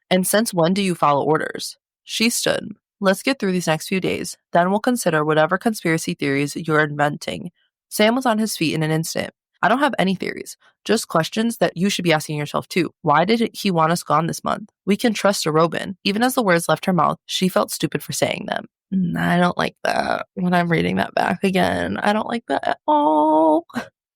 [SPEAKER 1] And since when do you follow orders? She stood. Let's get through these next few days, then we'll consider whatever conspiracy theories you're inventing. Sam was on his feet in an instant. I don't have any theories, just questions that you should be asking yourself too. Why did he want us gone this month? We can trust Robin. Even as the words left her mouth, she felt stupid for saying them. I don't like that when I'm reading that back again. I don't like that at all.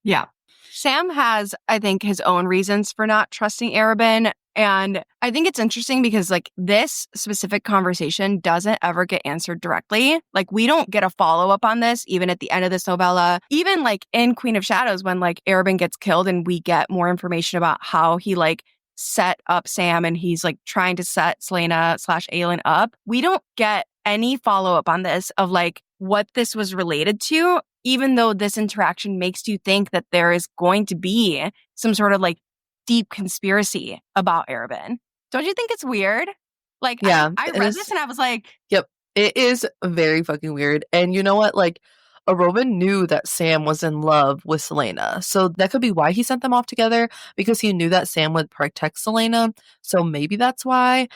[SPEAKER 2] Yeah. Sam has, I think, his own reasons for not trusting Arabin. And I think it's interesting because, like, this specific conversation doesn't ever get answered directly. Like, we don't get a follow-up on this, even at the end of this novella. Even, like, in Queen of Shadows, when, like, Arabin gets killed and we get more information about how he, like, set up Sam and he's, like, trying to set Selena/Aelin up. We don't get any follow-up on this of, like, what this was related to, even though this interaction makes you think that there is going to be some sort of, like, deep conspiracy about Arabin. Don't you think it's weird? Like,
[SPEAKER 1] Yeah,
[SPEAKER 2] I read this and I was like,
[SPEAKER 1] yep, it is very fucking weird. And you know what? Like, Robin knew that Sam was in love with Selena. So that could be why he sent them off together, because he knew that Sam would protect Selena. So maybe that's why.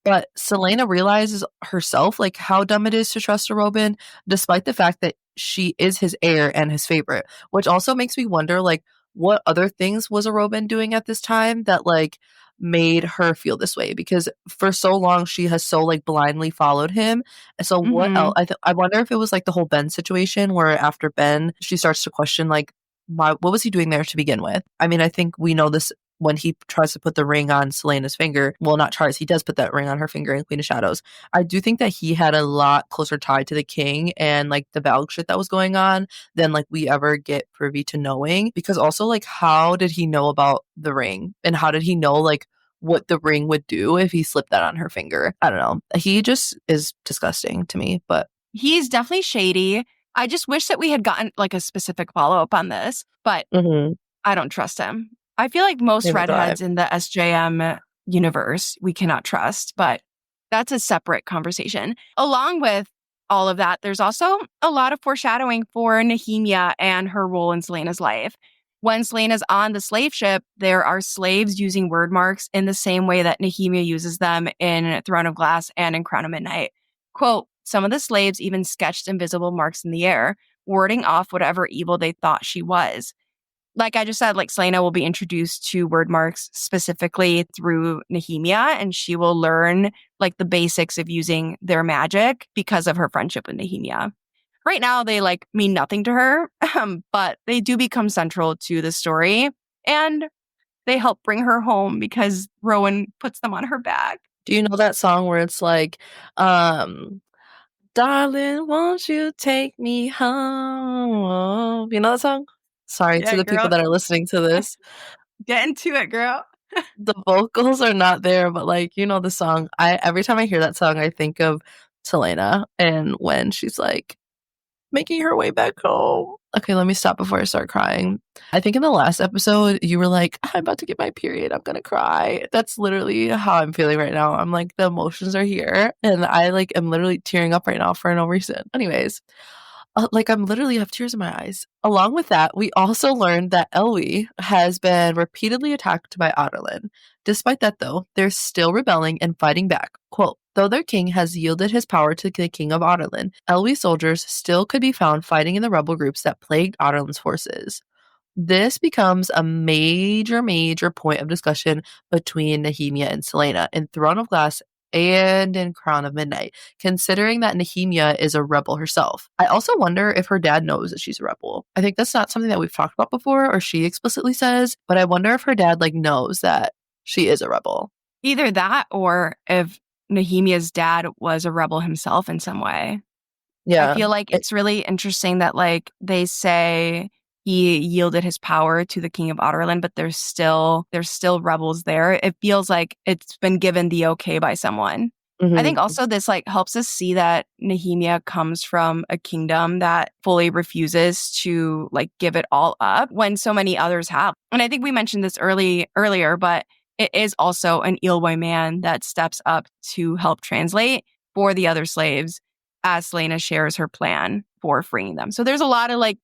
[SPEAKER 1] But Selena realizes herself, like, how dumb it is to trust a Robin, despite the fact that she is his heir and his favorite, which also makes me wonder, like, what other things was a Robin doing at this time that, like, made her feel this way? Because for so long, she has so, like, blindly followed him. And so what else? I wonder if it was, like, the whole Ben situation where after Ben, she starts to question, like, what was he doing there to begin with? I mean, I think we know this when he tries to put the ring on Selena's finger, well, not tries, he does put that ring on her finger in Queen of Shadows. I do think that he had a lot closer tie to the king and like the Valg shit that was going on than like we ever get privy to knowing. Because also, like, how did he know about the ring? And how did he know like what the ring would do if he slipped that on her finger? I don't know. He just is disgusting to me, but
[SPEAKER 2] He's definitely shady. I just wish that we had gotten like a specific follow-up on this, but I don't trust him. I feel like most
[SPEAKER 1] neither do I.
[SPEAKER 2] redheads in the SJM universe we cannot trust, but that's a separate conversation. Along with all of that, there's also a lot of foreshadowing for Nehemia and her role in Selena's life. When Selena's on the slave ship, there are slaves using word marks in the same way that Nehemia uses them in Throne of Glass and in Crown of Midnight. Quote, some of the slaves even sketched invisible marks in the air, warding off whatever evil they thought she was. Like I just said, like Selena will be introduced to word marks specifically through Nehemia, and she will learn like the basics of using their magic because of her friendship with Nehemia. Right now, they like mean nothing to her, but they do become central to the story, and they help bring her home because Rowan puts them on her back.
[SPEAKER 1] Do you know that song where it's like, darling, won't you take me home? You know that song? Sorry
[SPEAKER 2] Yeah,
[SPEAKER 1] to the people
[SPEAKER 2] girl.
[SPEAKER 1] that are listening to this.
[SPEAKER 2] Get into it, girl.
[SPEAKER 1] The vocals are not there, but like, you know the song. Every time I hear that song, I think of Selena and when she's like making her way back home. Okay, let me stop before I start crying. I think in the last episode, you were like, I'm about to get my period. I'm going to cry. That's literally how I'm feeling right now. I'm like, the emotions are here. And I like am literally tearing up right now for no reason. Anyways, like I'm literally have tears in my eyes. Along with that, we also learned that Elwie has been repeatedly attacked by Adarlan. Despite that, though, they're still rebelling and fighting back. Quote, though their king has yielded his power to the king of Adarlan, Elwie soldiers still could be found fighting in the rebel groups that plagued Adarlan's forces. This becomes a major point of discussion between Nehemia and Selena in Throne of Glass and in Crown of Midnight, considering that Nehemia is a rebel herself. I also wonder if her dad knows that she's a rebel. I think that's not something that we've talked about before or she explicitly says, but I wonder if her dad like knows that she is a rebel.
[SPEAKER 2] Either that or if Nehemia's dad was a rebel himself in some way.
[SPEAKER 1] Yeah.
[SPEAKER 2] I feel like it's really interesting that like they say he yielded his power to the king of Adarlan, but there's still rebels there. It feels like it's been given the okay by someone. I think also this like helps us see that Nehemia comes from a kingdom that fully refuses to like give it all up when so many others have. And I think we mentioned this earlier, but it is also an Eelboy man that steps up to help translate for the other slaves as Selena shares her plan for freeing them. So there's a lot of like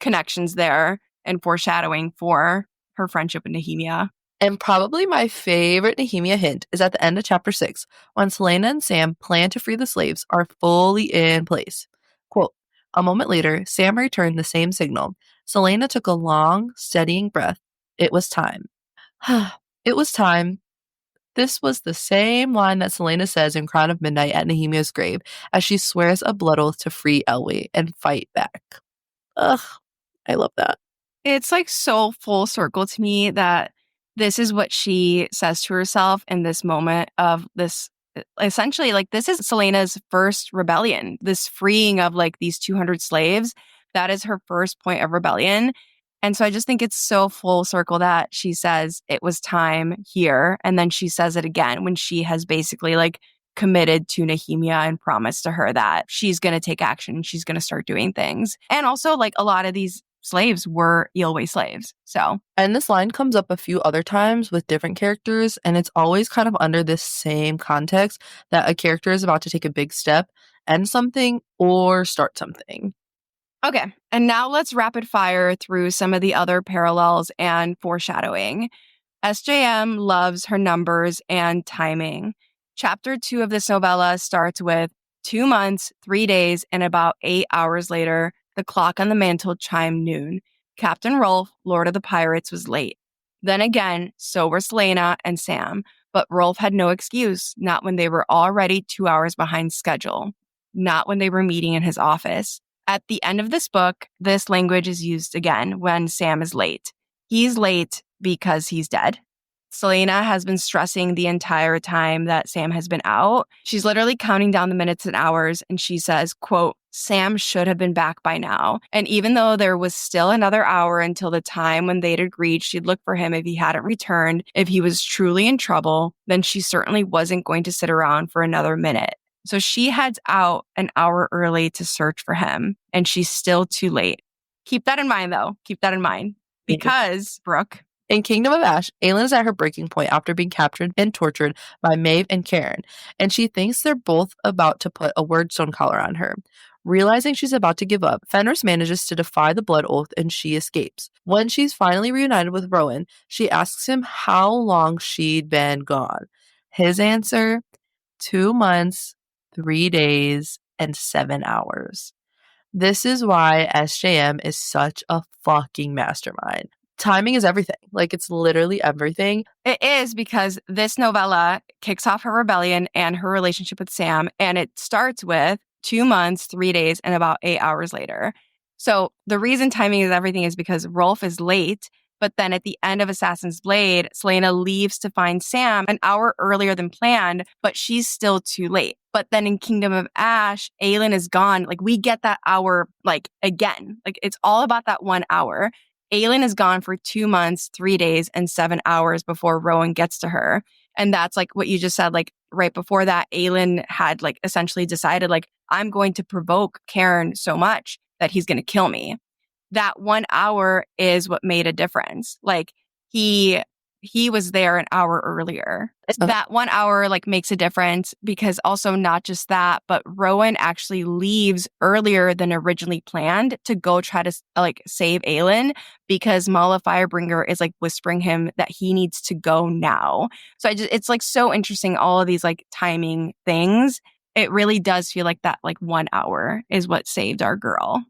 [SPEAKER 2] connections there and foreshadowing for her friendship with Nehemia.
[SPEAKER 1] And probably my favorite Nehemia hint is at the end of chapter 6, when Selena and Sam plan to free the slaves are fully in place. Quote, a moment later, Sam returned the same signal. Selena took a long, steadying breath. It was time. It was time. This was the same line that Selena says in Crown of Midnight at Nehemia's grave as she swears a blood oath to free Elwie and fight back. Ugh, I love that.
[SPEAKER 2] It's like so full circle to me that this is what she says to herself in this moment of this. Essentially, like this is Selena's first rebellion, this freeing of like these 200 slaves. That is her first point of rebellion. And so I just think it's so full circle that she says it was time here. And then she says it again when she has basically like committed to Nehemia and promised to her that she's going to take action. She's going to start doing things. And also like a lot of these slaves were Eelway slaves. So,
[SPEAKER 1] and this line comes up a few other times with different characters, and it's always kind of under this same context that a character is about to take a big step, end something, or start something.
[SPEAKER 2] Okay, and now let's rapid fire through some of the other parallels and foreshadowing. SJM loves her numbers and timing. Chapter 2 of this novella starts with 2 months, 3 days, and about 8 hours later, the clock on the mantle chimed noon. Captain Rolfe, Lord of the Pirates, was late. Then again, so were Selena and Sam, but Rolfe had no excuse, not when they were already 2 hours behind schedule, not when they were meeting in his office. At the end of this book, this language is used again when Sam is late. He's late because he's dead. Selena has been stressing the entire time that Sam has been out. She's literally counting down the minutes and hours, and she says, quote, Sam should have been back by now. And even though there was still another hour until the time when they'd agreed she'd look for him if he hadn't returned, if he was truly in trouble, then she certainly wasn't going to sit around for another minute. So she heads out an hour early to search for him, and she's still too late. Keep that in mind, though. Keep that in mind. Because, Brooke,
[SPEAKER 1] in Kingdom of Ash, Aelin is at her breaking point after being captured and tortured by Maeve and Karen, and she thinks they're both about to put a wordstone collar on her. Realizing she's about to give up, Fenris manages to defy the blood oath and she escapes. When she's finally reunited with Rowan, she asks him how long she'd been gone. His answer, 2 months, 3 days, and 7 hours. This is why SJM is such a fucking mastermind. Timing is everything. Like, it's literally everything.
[SPEAKER 2] It is, because this novella kicks off her rebellion and her relationship with Sam, and it starts with 2 months, 3 days, and about 8 hours later. So the reason timing is everything is because Rolf is late, but then at the end of Assassin's Blade, Selena leaves to find Sam an hour earlier than planned, but she's still too late. But then in Kingdom of Ash, Aelin is gone. Like, we get that hour, like, again. Like, it's all about that 1 hour. Aelin is gone for 2 months, 3 days, and 7 hours before Rowan gets to her. And that's like what you just said, like right before that, Aelin had like essentially decided, like, I'm going to provoke Karen so much that he's going to kill me. That 1 hour is what made a difference. Like, he was there an hour earlier. That 1 hour like makes a difference, because also not just that, but Rowan actually leaves earlier than originally planned to go try to like save Aelin, because Mala Firebringer is like whispering him that he needs to go now. So it's like so interesting, all of these like timing things. It really does feel like that like 1 hour is what saved our girl.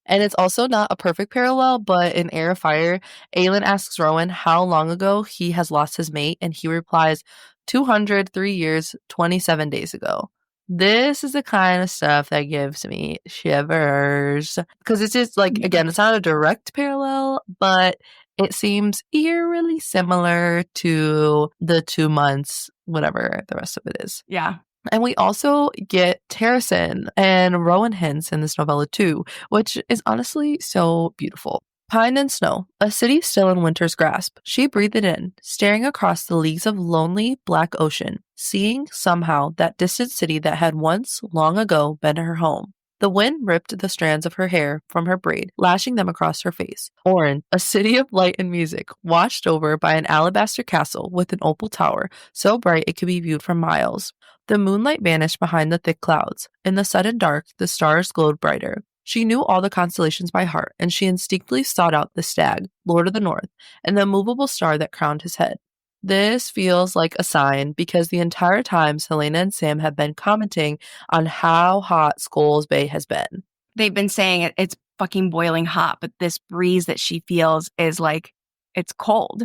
[SPEAKER 1] And it's also not a perfect parallel, but in Heir of Fire, Aelin asks Rowan how long ago he has lost his mate, and he replies, 203 years, 27 days ago. This is the kind of stuff that gives me shivers. Because it's just like, again, it's not a direct parallel, but it seems eerily similar to the 2 months, whatever the rest of it is.
[SPEAKER 2] Yeah.
[SPEAKER 1] And we also get Terrasen and Rowan hints in this novella too, which is honestly so beautiful. Pine and snow, a city still in winter's grasp. She breathed it in, staring across the leagues of lonely black ocean, seeing somehow that distant city that had once, long ago, been her home. The wind ripped the strands of her hair from her braid, lashing them across her face. Oren, a city of light and music, watched over by an alabaster castle with an opal tower, so bright it could be viewed from miles. The moonlight vanished behind the thick clouds. In the sudden dark, the stars glowed brighter. She knew all the constellations by heart, and she instinctively sought out the stag, Lord of the North, and the immovable star that crowned his head. This feels like a sign, because the entire time Selena and Sam have been commenting on how hot Skulls Bay has been.
[SPEAKER 2] They've been saying it's fucking boiling hot, but this breeze that she feels is like, it's cold.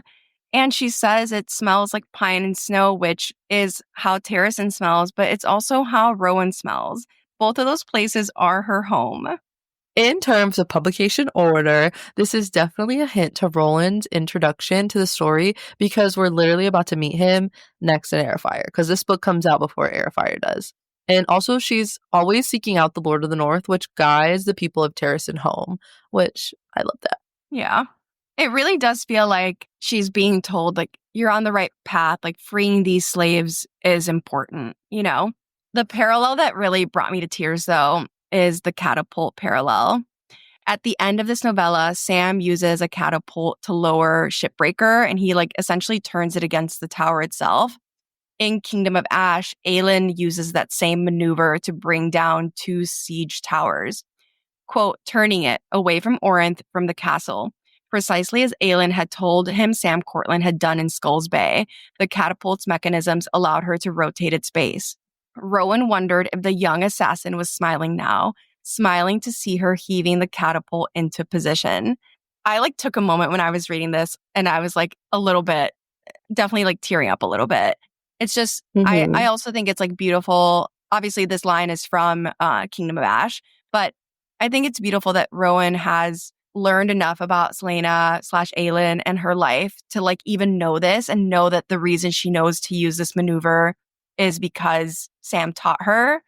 [SPEAKER 2] And she says it smells like pine and snow, which is how Terrasen smells, but it's also how Rowan smells. Both of those places are her home.
[SPEAKER 1] In terms of publication order, this is definitely a hint to Roland's introduction to the story, because we're literally about to meet him next in Heir of Fire, because this book comes out before Heir of Fire does. And also, she's always seeking out the Lord of the North, which guides the people of Terrasen home, which I love that.
[SPEAKER 2] Yeah. It really does feel like she's being told, like, you're on the right path, like freeing these slaves is important, you know? The parallel that really brought me to tears, though, is the catapult parallel. At the end of this novella, Sam uses a catapult to lower Shipbreaker, and he like essentially turns it against the tower itself. In Kingdom of Ash, Aelin uses that same maneuver to bring down 2 siege towers, quote, turning it away from Orinth from the castle. Precisely as Aelin had told him Sam Cortland had done in Skulls Bay, the catapult's mechanisms allowed her to rotate its base. Rowan wondered if the young assassin was smiling now, smiling to see her heaving the catapult into position. I like took a moment when I was reading this, and I was like a little bit, definitely like tearing up a little bit. It's just, I also think it's like beautiful. Obviously, this line is from Kingdom of Ash, but I think it's beautiful that Rowan has learned enough about Selena / Aelin and her life to like even know this and know that the reason she knows to use this maneuver is because Sam taught her.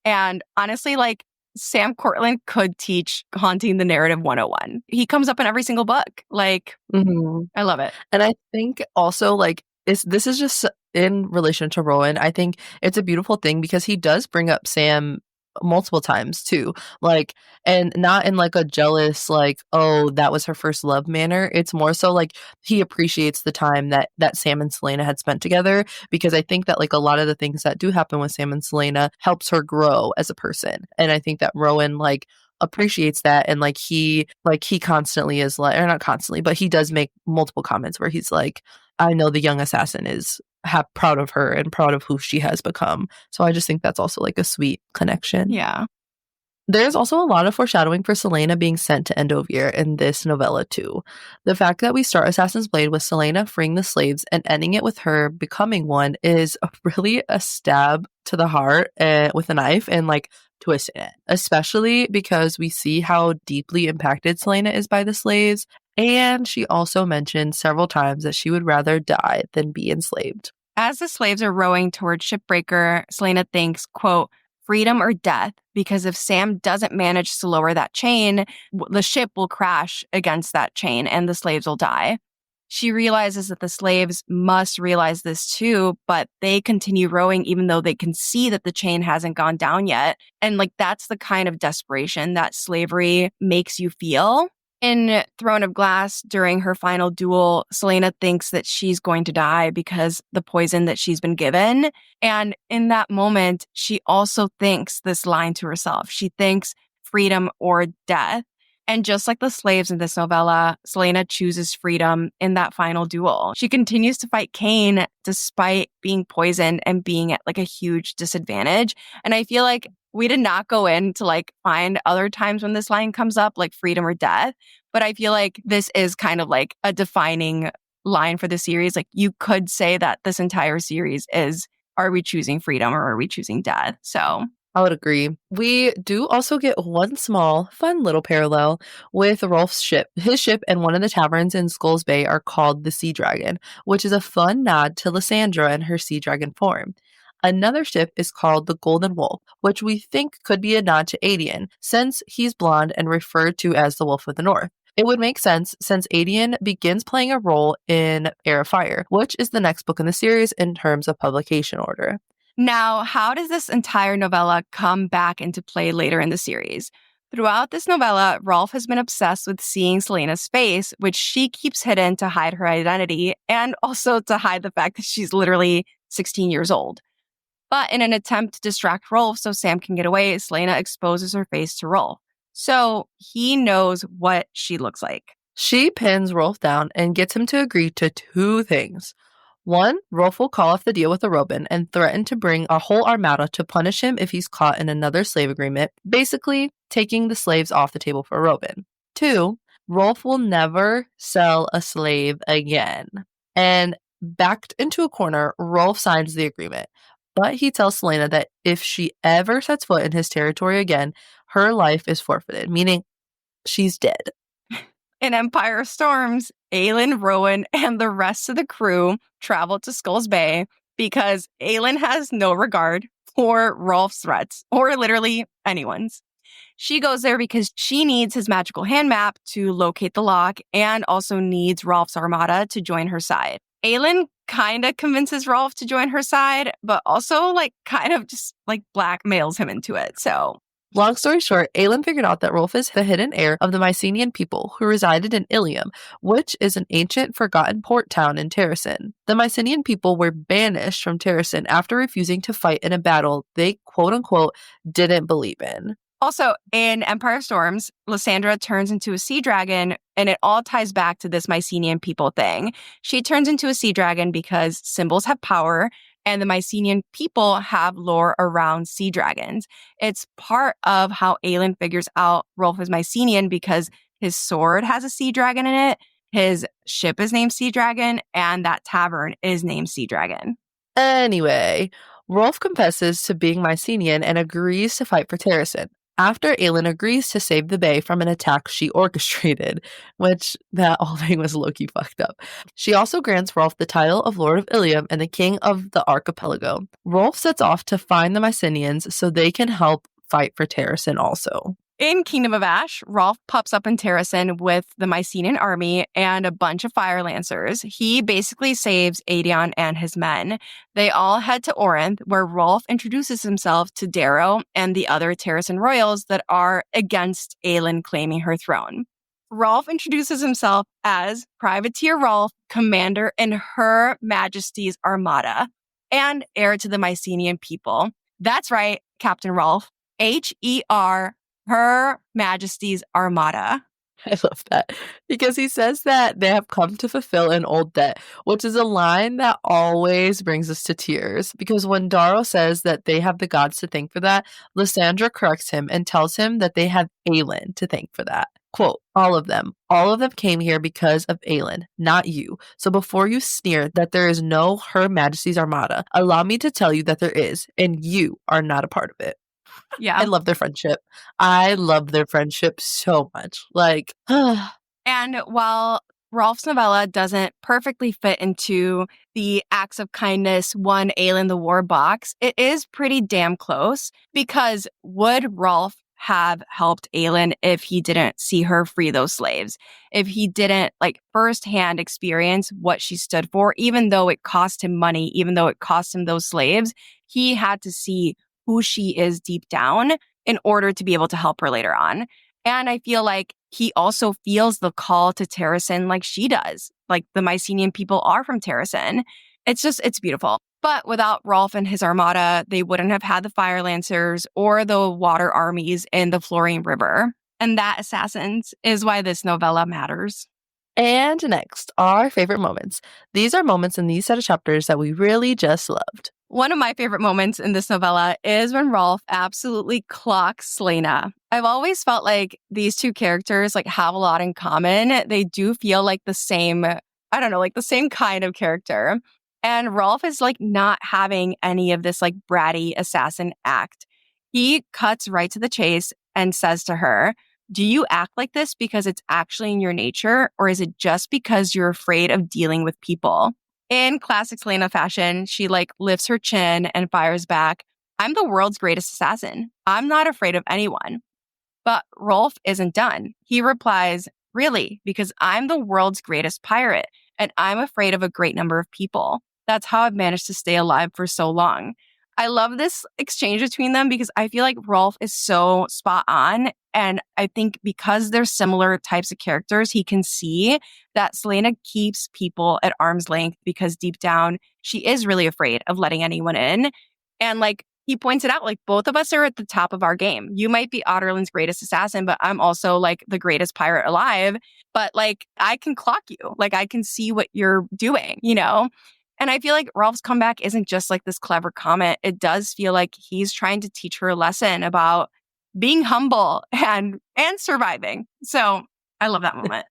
[SPEAKER 2] And honestly, like Sam Cortland could teach Haunting the Narrative 101. He comes up in every single book. Like, I love it.
[SPEAKER 1] And I think also like this is just in relation to Rowan. I think it's a beautiful thing because he does bring up Sam multiple times too. Like, and not in like a jealous, like, oh, that was her first love manner. It's more so like he appreciates the time that Sam and Selena had spent together, because I think that like a lot of the things that do happen with Sam and Selena helps her grow as a person. And I think that Rowan like appreciates that, and he constantly is like, or not constantly, but he does make multiple comments where he's like, I know the young assassin is proud of her and proud of who she has become. So I just think that's also like a sweet connection.
[SPEAKER 2] Yeah.
[SPEAKER 1] There's also a lot of foreshadowing for Selena being sent to Endovir in this novella too. The fact that we start Assassin's Blade with Selena freeing the slaves and ending it with her becoming one is really a stab to the heart with a knife and like twisting it, especially because we see how deeply impacted Selena is by the slaves. And she also mentioned several times that she would rather die than be enslaved.
[SPEAKER 2] As the slaves are rowing towards Shipbreaker, Selena thinks, quote, freedom or death, because if Sam doesn't manage to lower that chain, the ship will crash against that chain and the slaves will die. She realizes that the slaves must realize this too, but they continue rowing even though they can see that the chain hasn't gone down yet. And like that's the kind of desperation that slavery makes you feel. In Throne of Glass, during her final duel, Selena thinks that she's going to die because the poison that she's been given. And in that moment, she also thinks this line to herself. She thinks freedom or death. And just like the slaves in this novella, Selena chooses freedom in that final duel. She continues to fight Cain despite being poisoned and being at like a huge disadvantage. And I feel like we did not go in to like find other times when this line comes up, like freedom or death. But I feel like this is kind of like a defining line for the series. Like you could say that this entire series is, are we choosing freedom or are we choosing death? So
[SPEAKER 1] I would agree. We do also get one small, fun little parallel with Rolf's ship. His ship and one of the taverns in Skulls Bay are called the Sea Dragon, which is a fun nod to Lysandra in her sea dragon form. Another ship is called the Golden Wolf, which we think could be a nod to Adian, since he's blonde and referred to as the Wolf of the North. It would make sense since Adian begins playing a role in Heir of Fire, which is the next book in the series in terms of publication order.
[SPEAKER 2] now, how does this entire novella come back into play later in the series? Throughout this novella, Rolf has been obsessed with seeing Selena's face, which she keeps hidden to hide her identity and also to hide the fact that she's literally 16 years old. But in an attempt to distract Rolf so Sam can get away, Selena exposes her face to Rolf. So he knows what she looks like.
[SPEAKER 1] She pins Rolf down and gets him to agree to two things. One, Rolf will call off the deal with the Robin and threaten to bring a whole armada to punish him if he's caught in another slave agreement, basically taking the slaves off the table for Robin. Two, Rolf will never sell a slave again. And backed into a corner, Rolf signs the agreement. But he tells Selena that if she ever sets foot in his territory again, her life is forfeited, meaning she's dead.
[SPEAKER 2] In Empire of Storms, Aelin, Rowan, and the rest of the crew travel to Skulls Bay because Aelin has no regard for Rolf's threats, or literally anyone's. She goes there because she needs his magical hand map to locate the lock and also needs Rolf's armada to join her side. Aelin kind of convinces Rolf to join her side, but also kind of just blackmails him into it. So
[SPEAKER 1] long story short, Aelin figured out that Rolf is the hidden heir of the Mycenaean people who resided in Ilium, which is an ancient, forgotten port town in Terrasen. The Mycenaean people were banished from Terrasen after refusing to fight in a battle they, quote-unquote, didn't believe in.
[SPEAKER 2] Also, in Empire of Storms, Lysandra turns into a sea dragon, and it all ties back to this Mycenaean people thing. She turns into a sea dragon because symbols have power, and the Mycenaean people have lore around sea dragons. It's part of how Aelin figures out Rolf is Mycenaean because his sword has a sea dragon in it, his ship is named Sea Dragon, and that tavern is named Sea Dragon.
[SPEAKER 1] Anyway, Rolf confesses to being Mycenaean and agrees to fight for Terrasen. after Aelin agrees to save the Bay from an attack she orchestrated, which that whole thing was low-key fucked up. She also grants Rolf the title of Lord of Ilium and the King of the Archipelago. Rolf sets off to find the Mycenaeans so they can help fight for Terrasen also.
[SPEAKER 2] In Kingdom of Ash, Rolf pops up in Terrasen with the Mycenaean army and a bunch of fire lancers. He basically saves Aedion and his men. They all head to Orinth, where Rolf introduces himself to Darrow and the other Terrasen royals that are against Aelin claiming her throne. Rolf introduces himself as Privateer Rolf, commander in Her Majesty's Armada, and heir to the Mycenaean people. That's right, Captain Rolf. Her Her Majesty's Armada.
[SPEAKER 1] I love that because he says that they have come to fulfill an old debt, which is a line that always brings us to tears. Because when Darrow says that they have the gods to thank for that, Lysandra corrects him and tells him that they have Aelin to thank for that. Quote, all of them came here because of Aelin, not you. So before you sneer that there is no Her Majesty's Armada, allow me to tell you that there is, and you are not a part of it.
[SPEAKER 2] Yeah.
[SPEAKER 1] I love their friendship. I love their friendship so much. Like,
[SPEAKER 2] and while Rolf's novella doesn't perfectly fit into the acts of kindness won Aelin the war box, it is pretty damn close because would Rolf have helped Aelin if he didn't see her free those slaves? If he didn't firsthand experience what she stood for, even though it cost him money, even though it cost him those slaves, he had to see who she is deep down in order to be able to help her later on. And I feel like he also feels the call to Terrasen like she does. Like the Mycenaean people are from Terrasen. It's beautiful. But without Rolf and his armada, they wouldn't have had the Fire Lancers or the water armies in the Florian River. And that, Assassins, is why this novella matters.
[SPEAKER 1] And next, our favorite moments. These are moments in these set of chapters that we really just loved.
[SPEAKER 2] One of my favorite moments in this novella is when Rolf absolutely clocks Celaena. I've always felt like these two characters have a lot in common. They do feel like the same, the same kind of character. And Rolf is not having any of this bratty assassin act. He cuts right to the chase and says to her, do you act like this because it's actually in your nature, or is it just because you're afraid of dealing with people? In classic Celaena fashion, she lifts her chin and fires back, I'm the world's greatest assassin. I'm not afraid of anyone. But Rolf isn't done. He replies, really, because I'm the world's greatest pirate, and I'm afraid of a great number of people. That's how I've managed to stay alive for so long. I love this exchange between them because I feel like Rolf is so spot on. And I think because they're similar types of characters, he can see that Celaena keeps people at arm's length because deep down, she is really afraid of letting anyone in. And he points it out, both of us are at the top of our game. You might be Otterlin's greatest assassin, but I'm also the greatest pirate alive. But I can clock you. I can see what you're doing, And I feel like Rolf's comeback isn't just this clever comment. It does feel like he's trying to teach her a lesson about being humble and surviving. So I love that moment.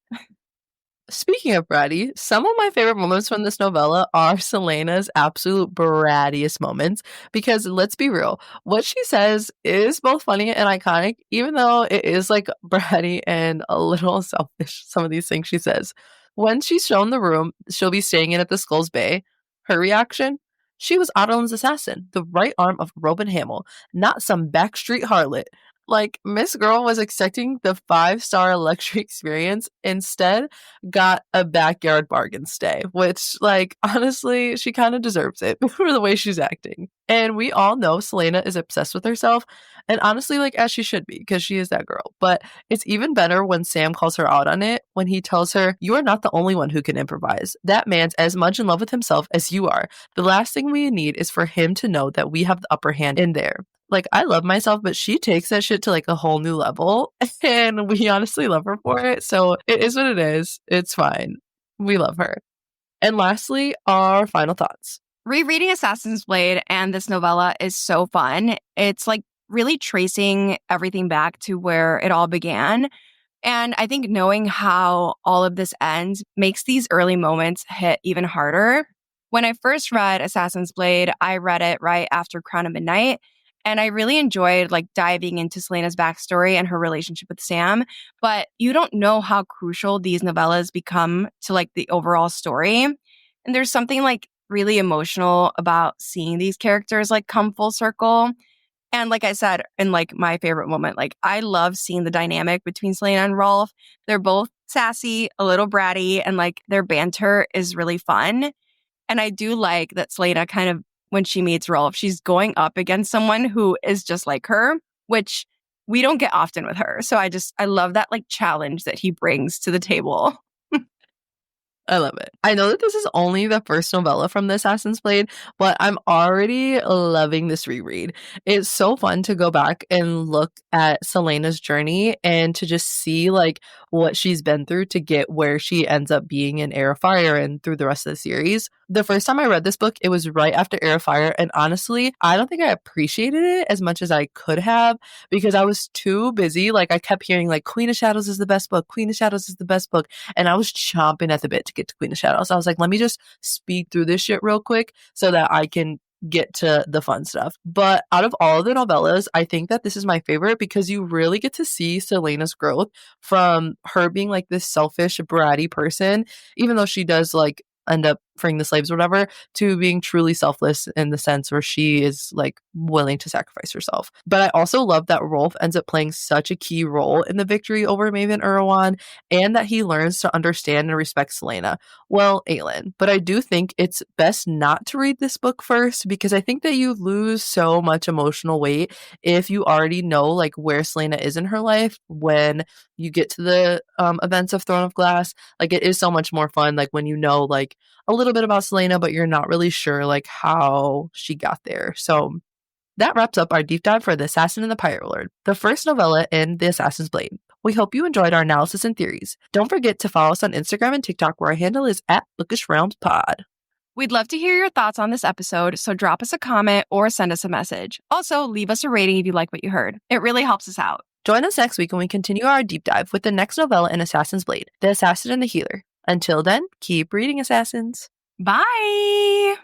[SPEAKER 1] Speaking of bratty, some of my favorite moments from this novella are Celaena's absolute brattiest moments because let's be real, what she says is both funny and iconic, even though it is bratty and a little selfish, some of these things she says. When she's shown the room she'll be staying in at the Skull's Bay, her reaction? She was Otterlin's assassin, the right arm of Robin Hamill, not some backstreet harlot. Miss Girl was expecting the 5-star luxury experience, instead got a backyard bargain stay, which, honestly, she kind of deserves it for the way she's acting. And we all know Celaena is obsessed with herself, and honestly, as she should be, because she is that girl. But it's even better when Sam calls her out on it, when he tells her, you are not the only one who can improvise. That man's as much in love with himself as you are. The last thing we need is for him to know that we have the upper hand in there. I love myself, but she takes that shit to a whole new level, and we honestly love her for it. So it is what it is. It's fine. We love her. And lastly, our final thoughts.
[SPEAKER 2] Rereading Assassin's Blade and this novella is so fun. It's really tracing everything back to where it all began. And I think knowing how all of this ends makes these early moments hit even harder. When I first read Assassin's Blade, I read it right after Crown of Midnight. And I really enjoyed like diving into Selena's backstory and her relationship with Sam. But you don't know how crucial these novellas become to like the overall story. And there's something like really emotional about seeing these characters like come full circle. And like I said, in like my favorite moment, like I love seeing the dynamic between Selena and Rolf. They're both sassy, a little bratty, and like their banter is really fun. And I do like that Selena kind of, when she meets Rolf, she's going up against someone who is just like her, which we don't get often with her. So I love that like challenge that he brings to the table.
[SPEAKER 1] I love it. I know that this is only the first novella from the Assassin's Blade, but I'm already loving this reread. It's so fun to go back and look at Selena's journey and to just see like what she's been through to get where she ends up being in Heir of Fire and through the rest of the series. The first time I read this book, it was right after Heir of Fire, and honestly, I don't think I appreciated it as much as I could have because I was too busy. Like I kept hearing like Queen of Shadows is the best book, Queen of Shadows is the best book, and I was chomping at the bit to get to Queen of Shadows. I was like, let me just speed through this shit real quick so that I can get to the fun stuff. But out of all of the novellas, I think that this is my favorite because you really get to see Selena's growth from her being like this selfish, bratty person, even though she does like end up freeing the slaves or whatever, to being truly selfless in the sense where she is like willing to sacrifice herself. But I also love that Rolf ends up playing such a key role in the victory over Maven Erewhon, and that he learns to understand and respect Selena. Well, Aelin. But I do think it's best not to read this book first because I think that you lose so much emotional weight if you already know like where Selena is in her life when you get to the events of Throne of Glass. Like it is so much more fun like when you know like a little bit about Selena, but you're not really sure like how she got there. So that wraps up our deep dive for The Assassin and the Pirate Lord, the first novella in The Assassin's Blade. We hope you enjoyed our analysis and theories. Don't forget to follow us on Instagram and TikTok where our handle is at Bookish Realms Pod.
[SPEAKER 2] We'd love to hear your thoughts on this episode, so drop us a comment or send us a message. Also, leave us a rating if you like what you heard. It really helps us out.
[SPEAKER 1] Join us next week when we continue our deep dive with the next novella in Assassin's Blade, The Assassin and the Healer. Until then, keep reading, Assassins.
[SPEAKER 2] Bye!